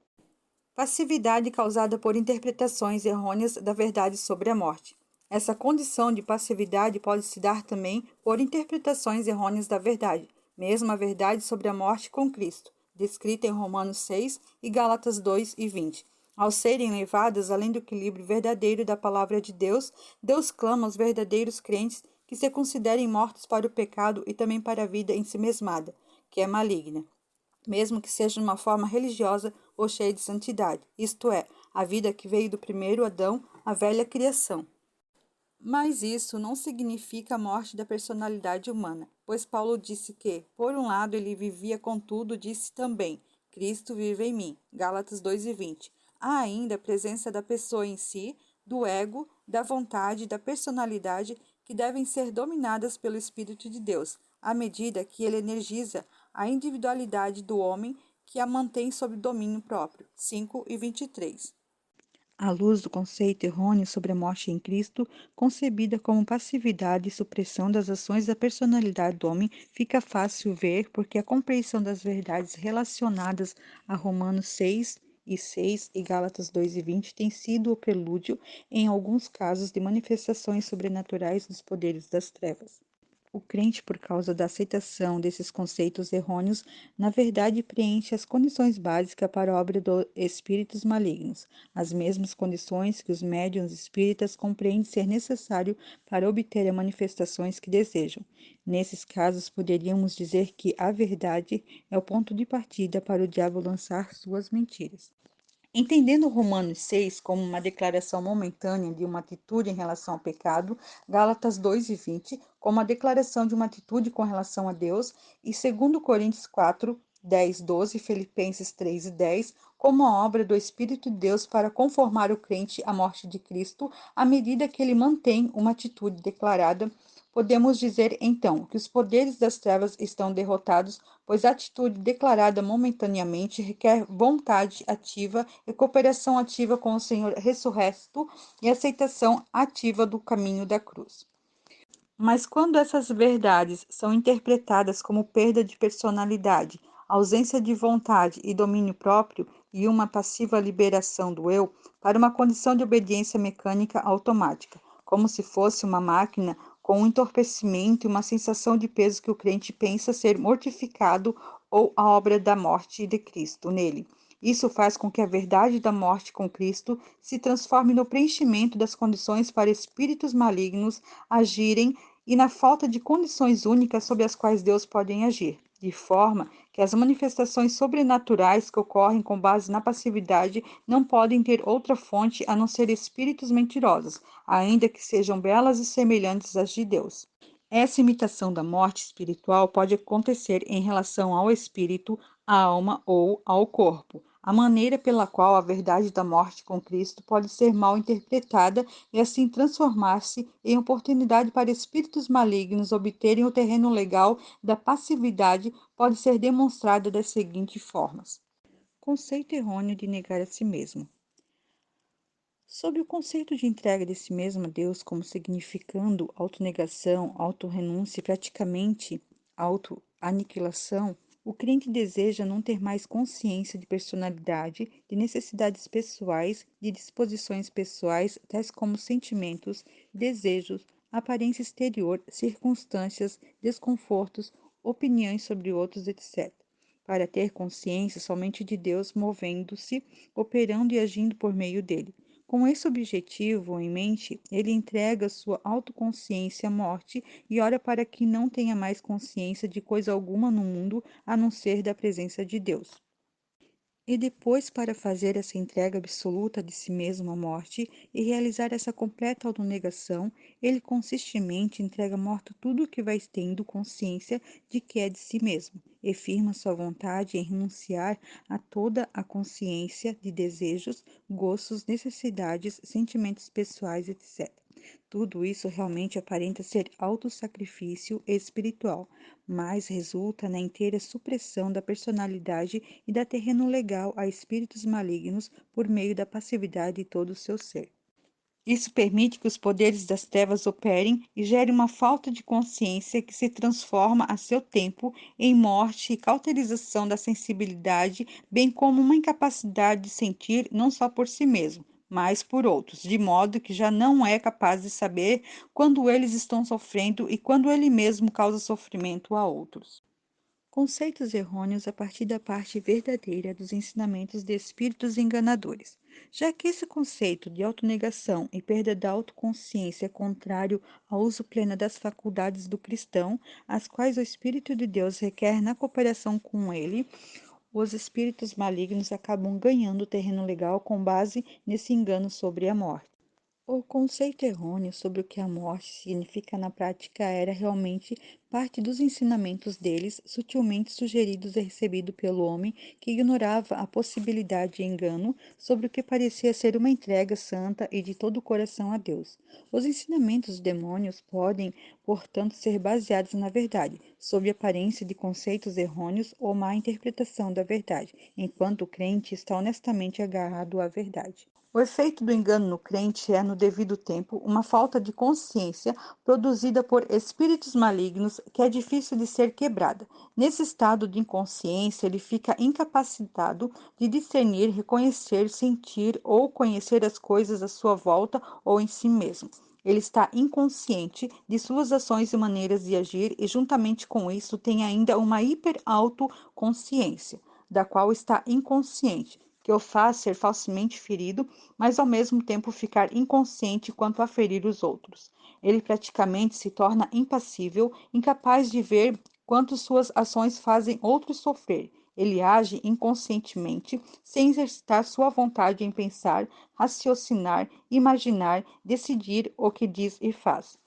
Passividade causada por interpretações errôneas da verdade sobre a morte. Essa condição de passividade pode se dar também por interpretações errôneas da verdade, mesmo a verdade sobre a morte com Cristo, descrita em Romanos 6 e Gálatas 2 e 20. Ao serem levadas além do equilíbrio verdadeiro da palavra de Deus, Deus clama aos verdadeiros crentes que se considerem mortos para o pecado e também para a vida ensimesmada, que é maligna, mesmo que seja de uma forma religiosa ou cheia de santidade, isto é, a vida que veio do primeiro Adão, a velha criação. Mas isso não significa a morte da personalidade humana, pois Paulo disse que, por um lado, ele vivia, contudo, disse também: Cristo vive em mim. Gálatas 2:20. Há ainda a presença da pessoa em si, do ego, da vontade e da personalidade que devem ser dominadas pelo Espírito de Deus, à medida que ele energiza a individualidade do homem que a mantém sob domínio próprio. 5:23. À luz do conceito errôneo sobre a morte em Cristo, concebida como passividade e supressão das ações da personalidade do homem, fica fácil ver porque a compreensão das verdades relacionadas a Romanos 6 e Gálatas 2:20 tem sido o prelúdio, em alguns casos, de manifestações sobrenaturais dos poderes das trevas. O crente, por causa da aceitação desses conceitos errôneos, na verdade preenche as condições básicas para a obra dos espíritos malignos, as mesmas condições que os médiuns espíritas compreendem ser necessário para obter as manifestações que desejam. Nesses casos, poderíamos dizer que a verdade é o ponto de partida para o diabo lançar suas mentiras. Entendendo Romanos 6 como uma declaração momentânea de uma atitude em relação ao pecado, Gálatas 2:20 como a declaração de uma atitude com relação a Deus e 2 Coríntios 4, 10, 12, Filipenses 3 e 10 como a obra do Espírito de Deus para conformar o crente à morte de Cristo, à medida que ele mantém uma atitude declarada. Podemos dizer, então, que os poderes das trevas estão derrotados, pois a atitude declarada momentaneamente requer vontade ativa e cooperação ativa com o Senhor ressurreto e aceitação ativa do caminho da cruz. Mas quando essas verdades são interpretadas como perda de personalidade, ausência de vontade e domínio próprio e uma passiva liberação do eu para uma condição de obediência mecânica automática, como se fosse uma máquina com um entorpecimento e uma sensação de peso que o crente pensa ser mortificado ou a obra da morte de Cristo nele. Isso faz com que a verdade da morte com Cristo se transforme no preenchimento das condições para espíritos malignos agirem e na falta de condições únicas sobre as quais Deus pode agir, de forma que as manifestações sobrenaturais que ocorrem com base na passividade não podem ter outra fonte a não ser espíritos mentirosos, ainda que sejam belas e semelhantes às de Deus. Essa imitação da morte espiritual pode acontecer em relação ao espírito, à alma ou ao corpo. A maneira pela qual a verdade da morte com Cristo pode ser mal interpretada e assim transformar-se em oportunidade para espíritos malignos obterem o terreno legal da passividade pode ser demonstrada das seguintes formas. Conceito errôneo de negar a si mesmo. Sob o conceito de entrega de si mesmo a Deus como significando autonegação, autorrenúncia e praticamente autoaniquilação, o crente deseja não ter mais consciência de personalidade, de necessidades pessoais, de disposições pessoais, tais como sentimentos, desejos, aparência exterior, circunstâncias, desconfortos, opiniões sobre outros, etc. Para ter consciência somente de Deus movendo-se, operando e agindo por meio dele. Com esse objetivo em mente, ele entrega sua autoconsciência à morte e ora para que não tenha mais consciência de coisa alguma no mundo a não ser da presença de Deus. E depois, para fazer essa entrega absoluta de si mesmo à morte e realizar essa completa autonegação, ele consistentemente entrega morto tudo o que vai tendo consciência de que é de si mesmo, e firma sua vontade em renunciar a toda a consciência de desejos, gostos, necessidades, sentimentos pessoais, etc. Tudo isso realmente aparenta ser autossacrifício espiritual, mas resulta na inteira supressão da personalidade e dá terreno legal a espíritos malignos por meio da passividade de todo o seu ser. Isso permite que os poderes das trevas operem e gere uma falta de consciência que se transforma a seu tempo em morte e cauterização da sensibilidade, bem como uma incapacidade de sentir não só por si mesmo, mas por outros, de modo que já não é capaz de saber quando eles estão sofrendo e quando ele mesmo causa sofrimento a outros. Conceitos errôneos a partir da parte verdadeira dos ensinamentos de espíritos enganadores. Já que esse conceito de autonegação e perda da autoconsciência é contrário ao uso pleno das faculdades do cristão, as quais o Espírito de Deus requer na cooperação com ele, os espíritos malignos acabam ganhando terreno legal com base nesse engano sobre a morte. O conceito errôneo sobre o que a morte significa na prática era realmente parte dos ensinamentos deles, sutilmente sugeridos e recebido pelo homem que ignorava a possibilidade de engano sobre o que parecia ser uma entrega santa e de todo o coração a Deus. Os ensinamentos dos demônios podem, portanto, ser baseados na verdade, sob aparência de conceitos errôneos ou má interpretação da verdade, enquanto o crente está honestamente agarrado à verdade. O efeito do engano no crente é, no devido tempo, uma falta de consciência produzida por espíritos malignos que é difícil de ser quebrada. Nesse estado de inconsciência, ele fica incapacitado de discernir, reconhecer, sentir ou conhecer as coisas à sua volta ou em si mesmo. Ele está inconsciente de suas ações e maneiras de agir e, juntamente com isso, tem ainda uma hiper-autoconsciência, da qual está inconsciente, que o faz ser falsamente ferido, mas ao mesmo tempo ficar inconsciente quanto a ferir os outros. Ele praticamente se torna impassível, incapaz de ver quanto suas ações fazem outros sofrer. Ele age inconscientemente, sem exercitar sua vontade em pensar, raciocinar, imaginar, decidir o que diz e faz.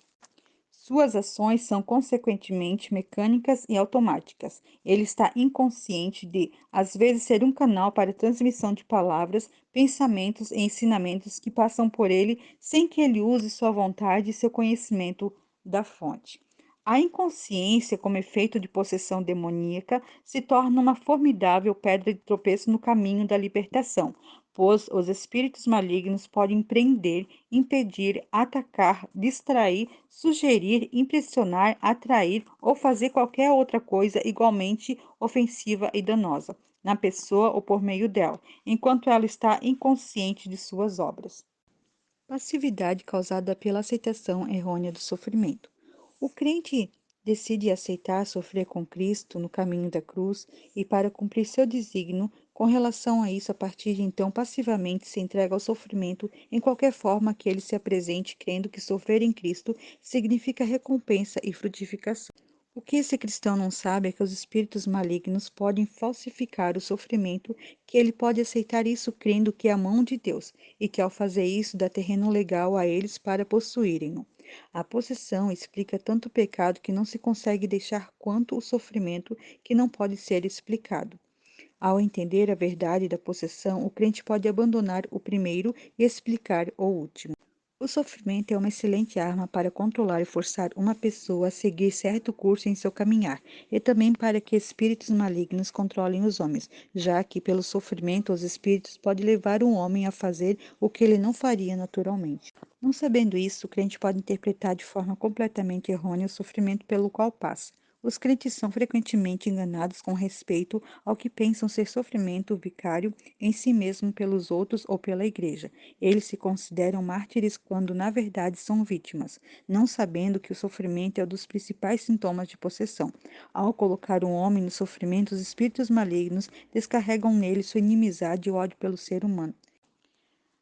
Suas ações são consequentemente mecânicas e automáticas. Ele está inconsciente de, às vezes, ser um canal para a transmissão de palavras, pensamentos e ensinamentos que passam por ele sem que ele use sua vontade e seu conhecimento da fonte. A inconsciência, como efeito de possessão demoníaca, se torna uma formidável pedra de tropeço no caminho da libertação, pois os espíritos malignos podem prender, impedir, atacar, distrair, sugerir, impressionar, atrair ou fazer qualquer outra coisa igualmente ofensiva e danosa, na pessoa ou por meio dela, enquanto ela está inconsciente de suas obras. Passividade causada pela aceitação errônea do sofrimento. O crente decide aceitar sofrer com Cristo no caminho da cruz e, para cumprir seu desígnio, com relação a isso, a partir de então, passivamente se entrega ao sofrimento em qualquer forma que ele se apresente, crendo que sofrer em Cristo significa recompensa e frutificação. O que esse cristão não sabe é que os espíritos malignos podem falsificar o sofrimento, que ele pode aceitar isso crendo que é a mão de Deus, e que ao fazer isso dá terreno legal a eles para possuírem-no. A possessão explica tanto o pecado que não se consegue deixar quanto o sofrimento que não pode ser explicado. Ao entender a verdade da possessão, o crente pode abandonar o primeiro e explicar o último. O sofrimento é uma excelente arma para controlar e forçar uma pessoa a seguir certo curso em seu caminhar, e também para que espíritos malignos controlem os homens, já que pelo sofrimento os espíritos podem levar um homem a fazer o que ele não faria naturalmente. Não sabendo isso, o crente pode interpretar de forma completamente errônea o sofrimento pelo qual passa. Os crentes são frequentemente enganados com respeito ao que pensam ser sofrimento vicário em si mesmo pelos outros ou pela igreja. Eles se consideram mártires quando, na verdade, são vítimas, não sabendo que o sofrimento é um dos principais sintomas de possessão. Ao colocar um homem no sofrimento, os espíritos malignos descarregam nele sua inimizade e ódio pelo ser humano.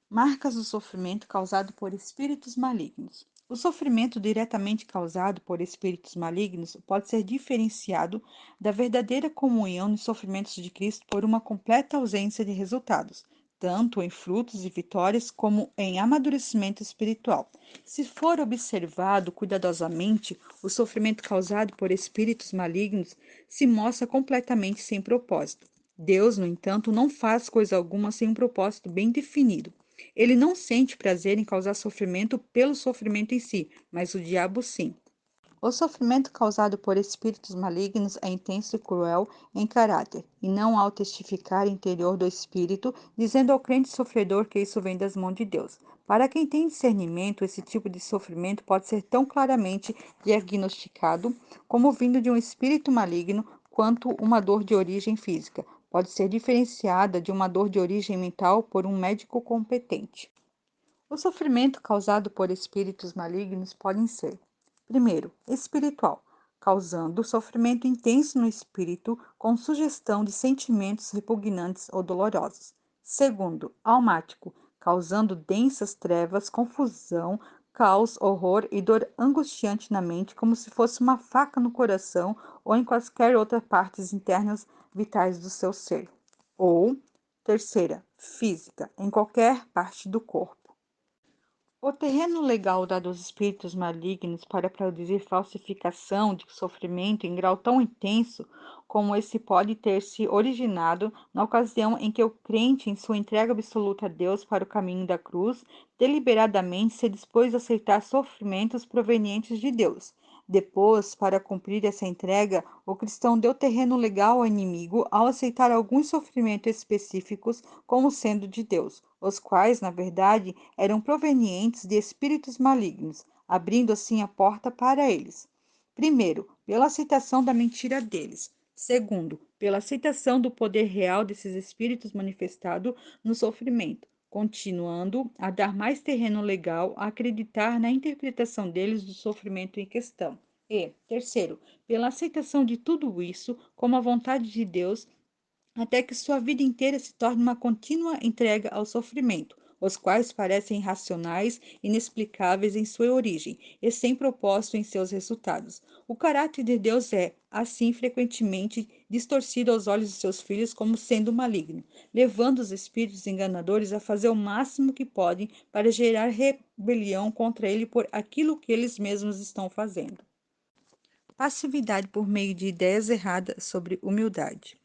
Marcas do sofrimento causado por espíritos malignos. O sofrimento diretamente causado por espíritos malignos pode ser diferenciado da verdadeira comunhão nos sofrimentos de Cristo por uma completa ausência de resultados, tanto em frutos e vitórias como em amadurecimento espiritual. Se for observado cuidadosamente, o sofrimento causado por espíritos malignos se mostra completamente sem propósito. Deus, no entanto, não faz coisa alguma sem um propósito bem definido. Ele não sente prazer em causar sofrimento pelo sofrimento em si, mas o diabo sim. O sofrimento causado por espíritos malignos é intenso e cruel em caráter, e não ao testificar interior do espírito, dizendo ao crente sofredor que isso vem das mãos de Deus. Para quem tem discernimento, esse tipo de sofrimento pode ser tão claramente diagnosticado como vindo de um espírito maligno, quanto uma dor de origem física. Pode ser diferenciada de uma dor de origem mental por um médico competente. O sofrimento causado por espíritos malignos podem ser: primeiro, espiritual, causando sofrimento intenso no espírito com sugestão de sentimentos repugnantes ou dolorosos. Segundo, almático, causando densas trevas, confusão, caos, horror e dor angustiante na mente, como se fosse uma faca no coração ou em quaisquer outras partes internas vitais do seu ser. Ou, terceira, física, em qualquer parte do corpo. O terreno legal dado aos espíritos malignos para produzir falsificação de sofrimento em grau tão intenso como esse pode ter se originado na ocasião em que o crente, em sua entrega absoluta a Deus para o caminho da cruz, deliberadamente se dispôs a aceitar sofrimentos provenientes de Deus. Depois, para cumprir essa entrega, o cristão deu terreno legal ao inimigo ao aceitar alguns sofrimentos específicos como sendo de Deus, os quais, na verdade, eram provenientes de espíritos malignos, abrindo assim a porta para eles. Primeiro, pela aceitação da mentira deles. Segundo, pela aceitação do poder real desses espíritos manifestado no sofrimento, continuando a dar mais terreno legal a acreditar na interpretação deles do sofrimento em questão. E, terceiro, pela aceitação de tudo isso como a vontade de Deus até que sua vida inteira se torne uma contínua entrega ao sofrimento, os quais parecem irracionais, inexplicáveis em sua origem e sem propósito em seus resultados. O caráter de Deus é, assim, frequentemente distorcido aos olhos de seus filhos como sendo maligno, levando os espíritos enganadores a fazer o máximo que podem para gerar rebelião contra ele por aquilo que eles mesmos estão fazendo. Passividade por meio de ideias erradas sobre humildade.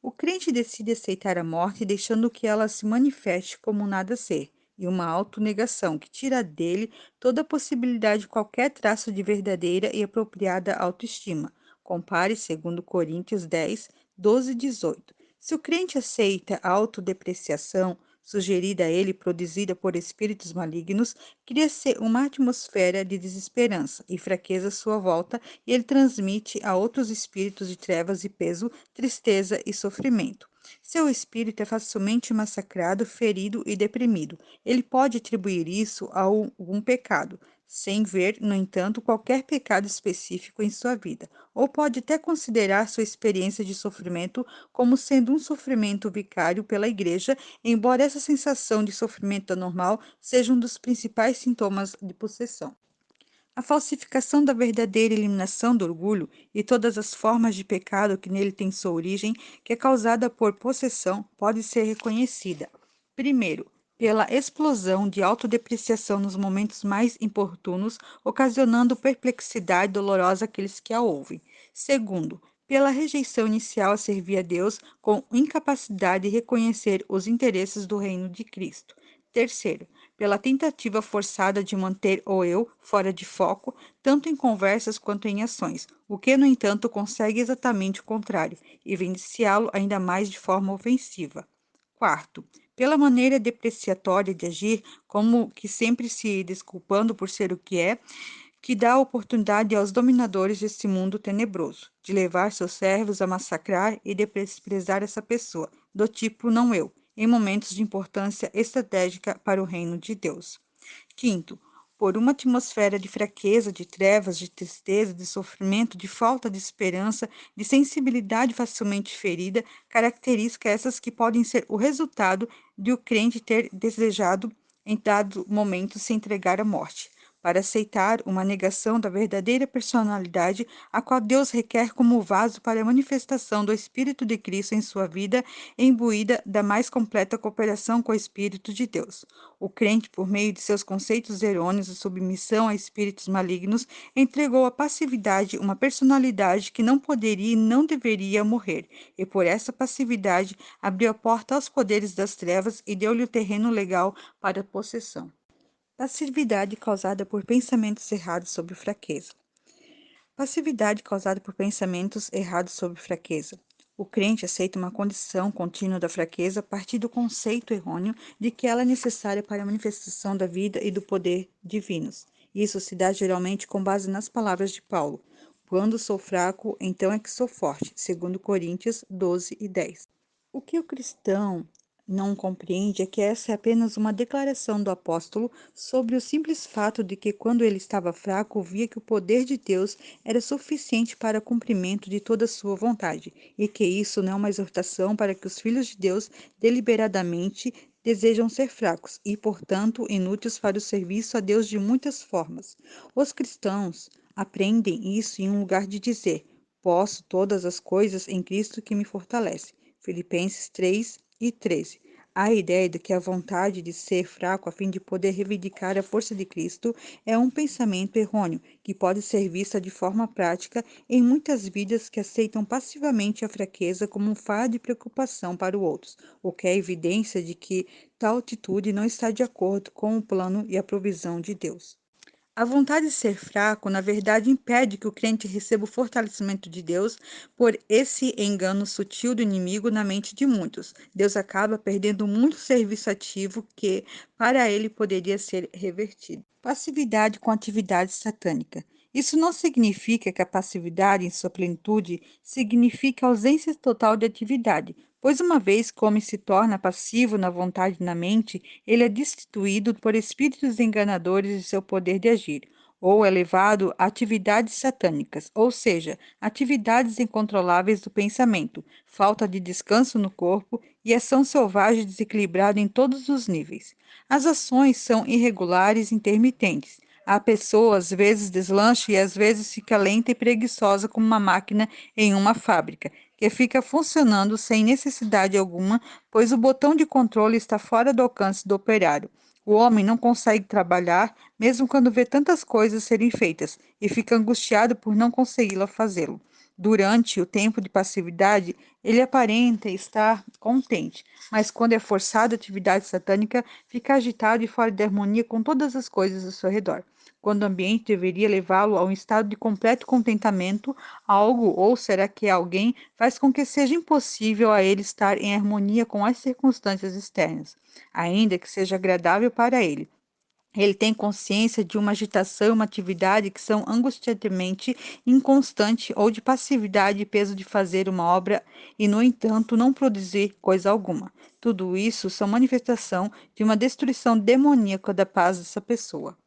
O crente decide aceitar a morte, deixando que ela se manifeste como um nada ser, e uma autonegação que tira dele toda a possibilidade de qualquer traço de verdadeira e apropriada autoestima. Compare 2 Coríntios 10, 12 e 18. Se o crente aceita a autodepreciação, sugerida a ele, produzida por espíritos malignos, cria-se uma atmosfera de desesperança e fraqueza à sua volta, e ele transmite a outros espíritos de trevas e peso, tristeza e sofrimento. Seu espírito é facilmente massacrado, ferido e deprimido. Ele pode atribuir isso a algum pecado, sem ver, no entanto, qualquer pecado específico em sua vida, ou pode até considerar sua experiência de sofrimento como sendo um sofrimento vicário pela igreja, embora essa sensação de sofrimento anormal seja um dos principais sintomas de possessão. A falsificação da verdadeira eliminação do orgulho e todas as formas de pecado que nele têm sua origem, que é causada por possessão, pode ser reconhecida. Primeiro, pela explosão de autodepreciação nos momentos mais importunos, ocasionando perplexidade dolorosa àqueles que a ouvem. Segundo, pela rejeição inicial a servir a Deus, com incapacidade de reconhecer os interesses do reino de Cristo. Terceiro, pela tentativa forçada de manter o eu fora de foco, tanto em conversas quanto em ações, o que, no entanto, consegue exatamente o contrário, evidenciá-lo ainda mais de forma ofensiva. Quarto, pela maneira depreciatória de agir, como que sempre se desculpando por ser o que dá oportunidade aos dominadores desse mundo tenebroso, de levar seus servos a massacrar e desprezar essa pessoa, do tipo não eu, em momentos de importância estratégica para o reino de Deus. Quinto, por uma atmosfera de fraqueza, de trevas, de tristeza, de sofrimento, de falta de esperança, de sensibilidade facilmente ferida, características essas que podem ser o resultado de o crente ter desejado, em dado momento, se entregar à morte, para aceitar uma negação da verdadeira personalidade, a qual Deus requer como vaso para a manifestação do Espírito de Cristo em sua vida, imbuída da mais completa cooperação com o Espírito de Deus. O crente, por meio de seus conceitos errôneos de submissão a espíritos malignos, entregou à passividade uma personalidade que não poderia e não deveria morrer, e por essa passividade abriu a porta aos poderes das trevas e deu-lhe o terreno legal para a possessão. Passividade causada por pensamentos errados sobre fraqueza. Passividade causada por pensamentos errados sobre fraqueza. O crente aceita uma condição contínua da fraqueza a partir do conceito errôneo de que ela é necessária para a manifestação da vida e do poder divinos. Isso se dá geralmente com base nas palavras de Paulo. Quando sou fraco, então é que sou forte. 2 Coríntios 12:10. O que o cristão não compreende é que essa é apenas uma declaração do apóstolo sobre o simples fato de que, quando ele estava fraco, via que o poder de Deus era suficiente para o cumprimento de toda a sua vontade, e que isso não é uma exortação para que os filhos de Deus deliberadamente desejam ser fracos e, portanto, inúteis para o serviço a Deus de muitas formas. Os cristãos aprendem isso em um lugar de dizer: posso todas as coisas em Cristo que me fortalece. Filipenses 3:13. A ideia de que a vontade de ser fraco a fim de poder reivindicar a força de Cristo é um pensamento errôneo, que pode ser vista de forma prática em muitas vidas que aceitam passivamente a fraqueza como um fardo de preocupação para os outros, o que é evidência de que tal atitude não está de acordo com o plano e a provisão de Deus. A vontade de ser fraco, na verdade, impede que o crente receba o fortalecimento de Deus por esse engano sutil do inimigo na mente de muitos. Deus acaba perdendo muito serviço ativo que, para ele, poderia ser revertido. Passividade com atividade satânica. Isso não significa que a passividade, em sua plenitude, significa ausência total de atividade, pois uma vez que o homem se torna passivo na vontade e na mente, ele é destituído por espíritos enganadores de seu poder de agir, ou é levado a atividades satânicas, ou seja, atividades incontroláveis do pensamento, falta de descanso no corpo e ação selvagem desequilibrada em todos os níveis. As ações são irregulares e intermitentes. A pessoa às vezes deslancha e às vezes fica lenta e preguiçosa como uma máquina em uma fábrica, que fica funcionando sem necessidade alguma, pois o botão de controle está fora do alcance do operário. O homem não consegue trabalhar, mesmo quando vê tantas coisas serem feitas, e fica angustiado por não consegui-la fazê-lo. Durante o tempo de passividade, ele aparenta estar contente, mas quando é forçado à atividade satânica, fica agitado e fora de harmonia com todas as coisas ao seu redor. Quando o ambiente deveria levá-lo a um estado de completo contentamento, algo, ou será que alguém, faz com que seja impossível a ele estar em harmonia com as circunstâncias externas, ainda que seja agradável para ele. Ele tem consciência de uma agitação e uma atividade que são angustiantemente inconstante ou de passividade e peso de fazer uma obra e, no entanto, não produzir coisa alguma. Tudo isso são manifestação de uma destruição demoníaca da paz dessa pessoa.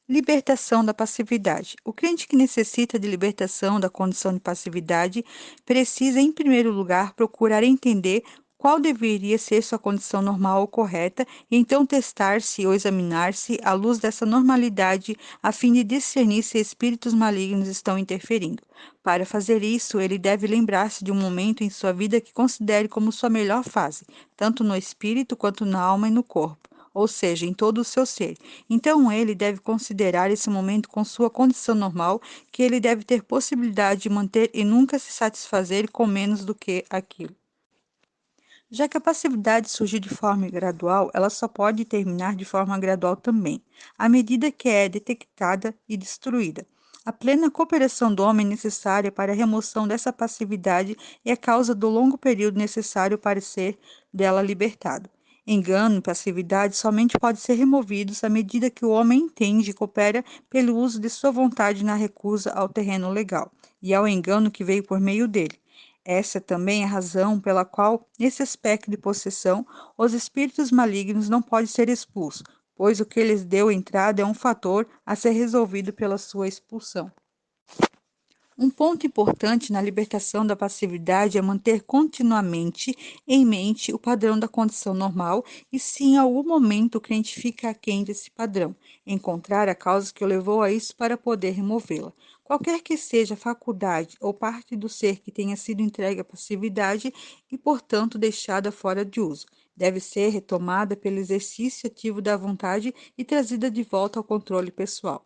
Libertação da passividade. O crente que necessita de libertação da condição de passividade precisa, em primeiro lugar, procurar entender qual deveria ser sua condição normal ou correta e então testar-se ou examinar-se à luz dessa normalidade a fim de discernir se espíritos malignos estão interferindo. Para fazer isso, ele deve lembrar-se de um momento em sua vida que considere como sua melhor fase, tanto no espírito quanto na alma e no corpo, ou seja, em todo o seu ser. Então, ele deve considerar esse momento com sua condição normal, que ele deve ter possibilidade de manter e nunca se satisfazer com menos do que aquilo. Já que a passividade surgiu de forma gradual, ela só pode terminar de forma gradual também, à medida que é detectada e destruída. A plena cooperação do homem necessária para a remoção dessa passividade é a causa do longo período necessário para ser dela libertado. Engano e passividade somente podem ser removidos à medida que o homem entende e coopera pelo uso de sua vontade na recusa ao terreno legal e ao engano que veio por meio dele. Essa é também a razão pela qual, nesse aspecto de possessão, os espíritos malignos não podem ser expulsos, pois o que lhes deu entrada é um fator a ser resolvido pela sua expulsão. Um ponto importante na libertação da passividade é manter continuamente em mente o padrão da condição normal e, se em algum momento o crente fica aquém desse padrão, encontrar a causa que o levou a isso para poder removê-la. Qualquer que seja a faculdade ou parte do ser que tenha sido entregue à passividade e, portanto, deixada fora de uso, deve ser retomada pelo exercício ativo da vontade e trazida de volta ao controle pessoal.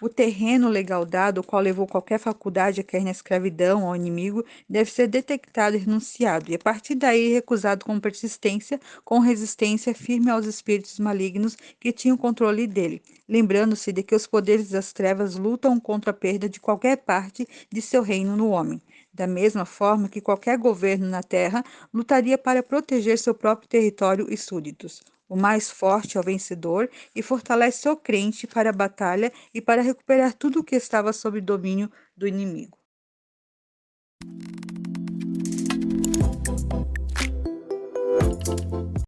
O terreno legal dado, o qual levou qualquer faculdade a cair na escravidão ao inimigo, deve ser detectado e renunciado, e a partir daí recusado com persistência, com resistência firme aos espíritos malignos que tinham controle dele, lembrando-se de que os poderes das trevas lutam contra a perda de qualquer parte de seu reino no homem. Da mesma forma que qualquer governo na Terra lutaria para proteger seu próprio território e súditos. O mais forte é o vencedor e fortalece o crente para a batalha e para recuperar tudo o que estava sob domínio do inimigo.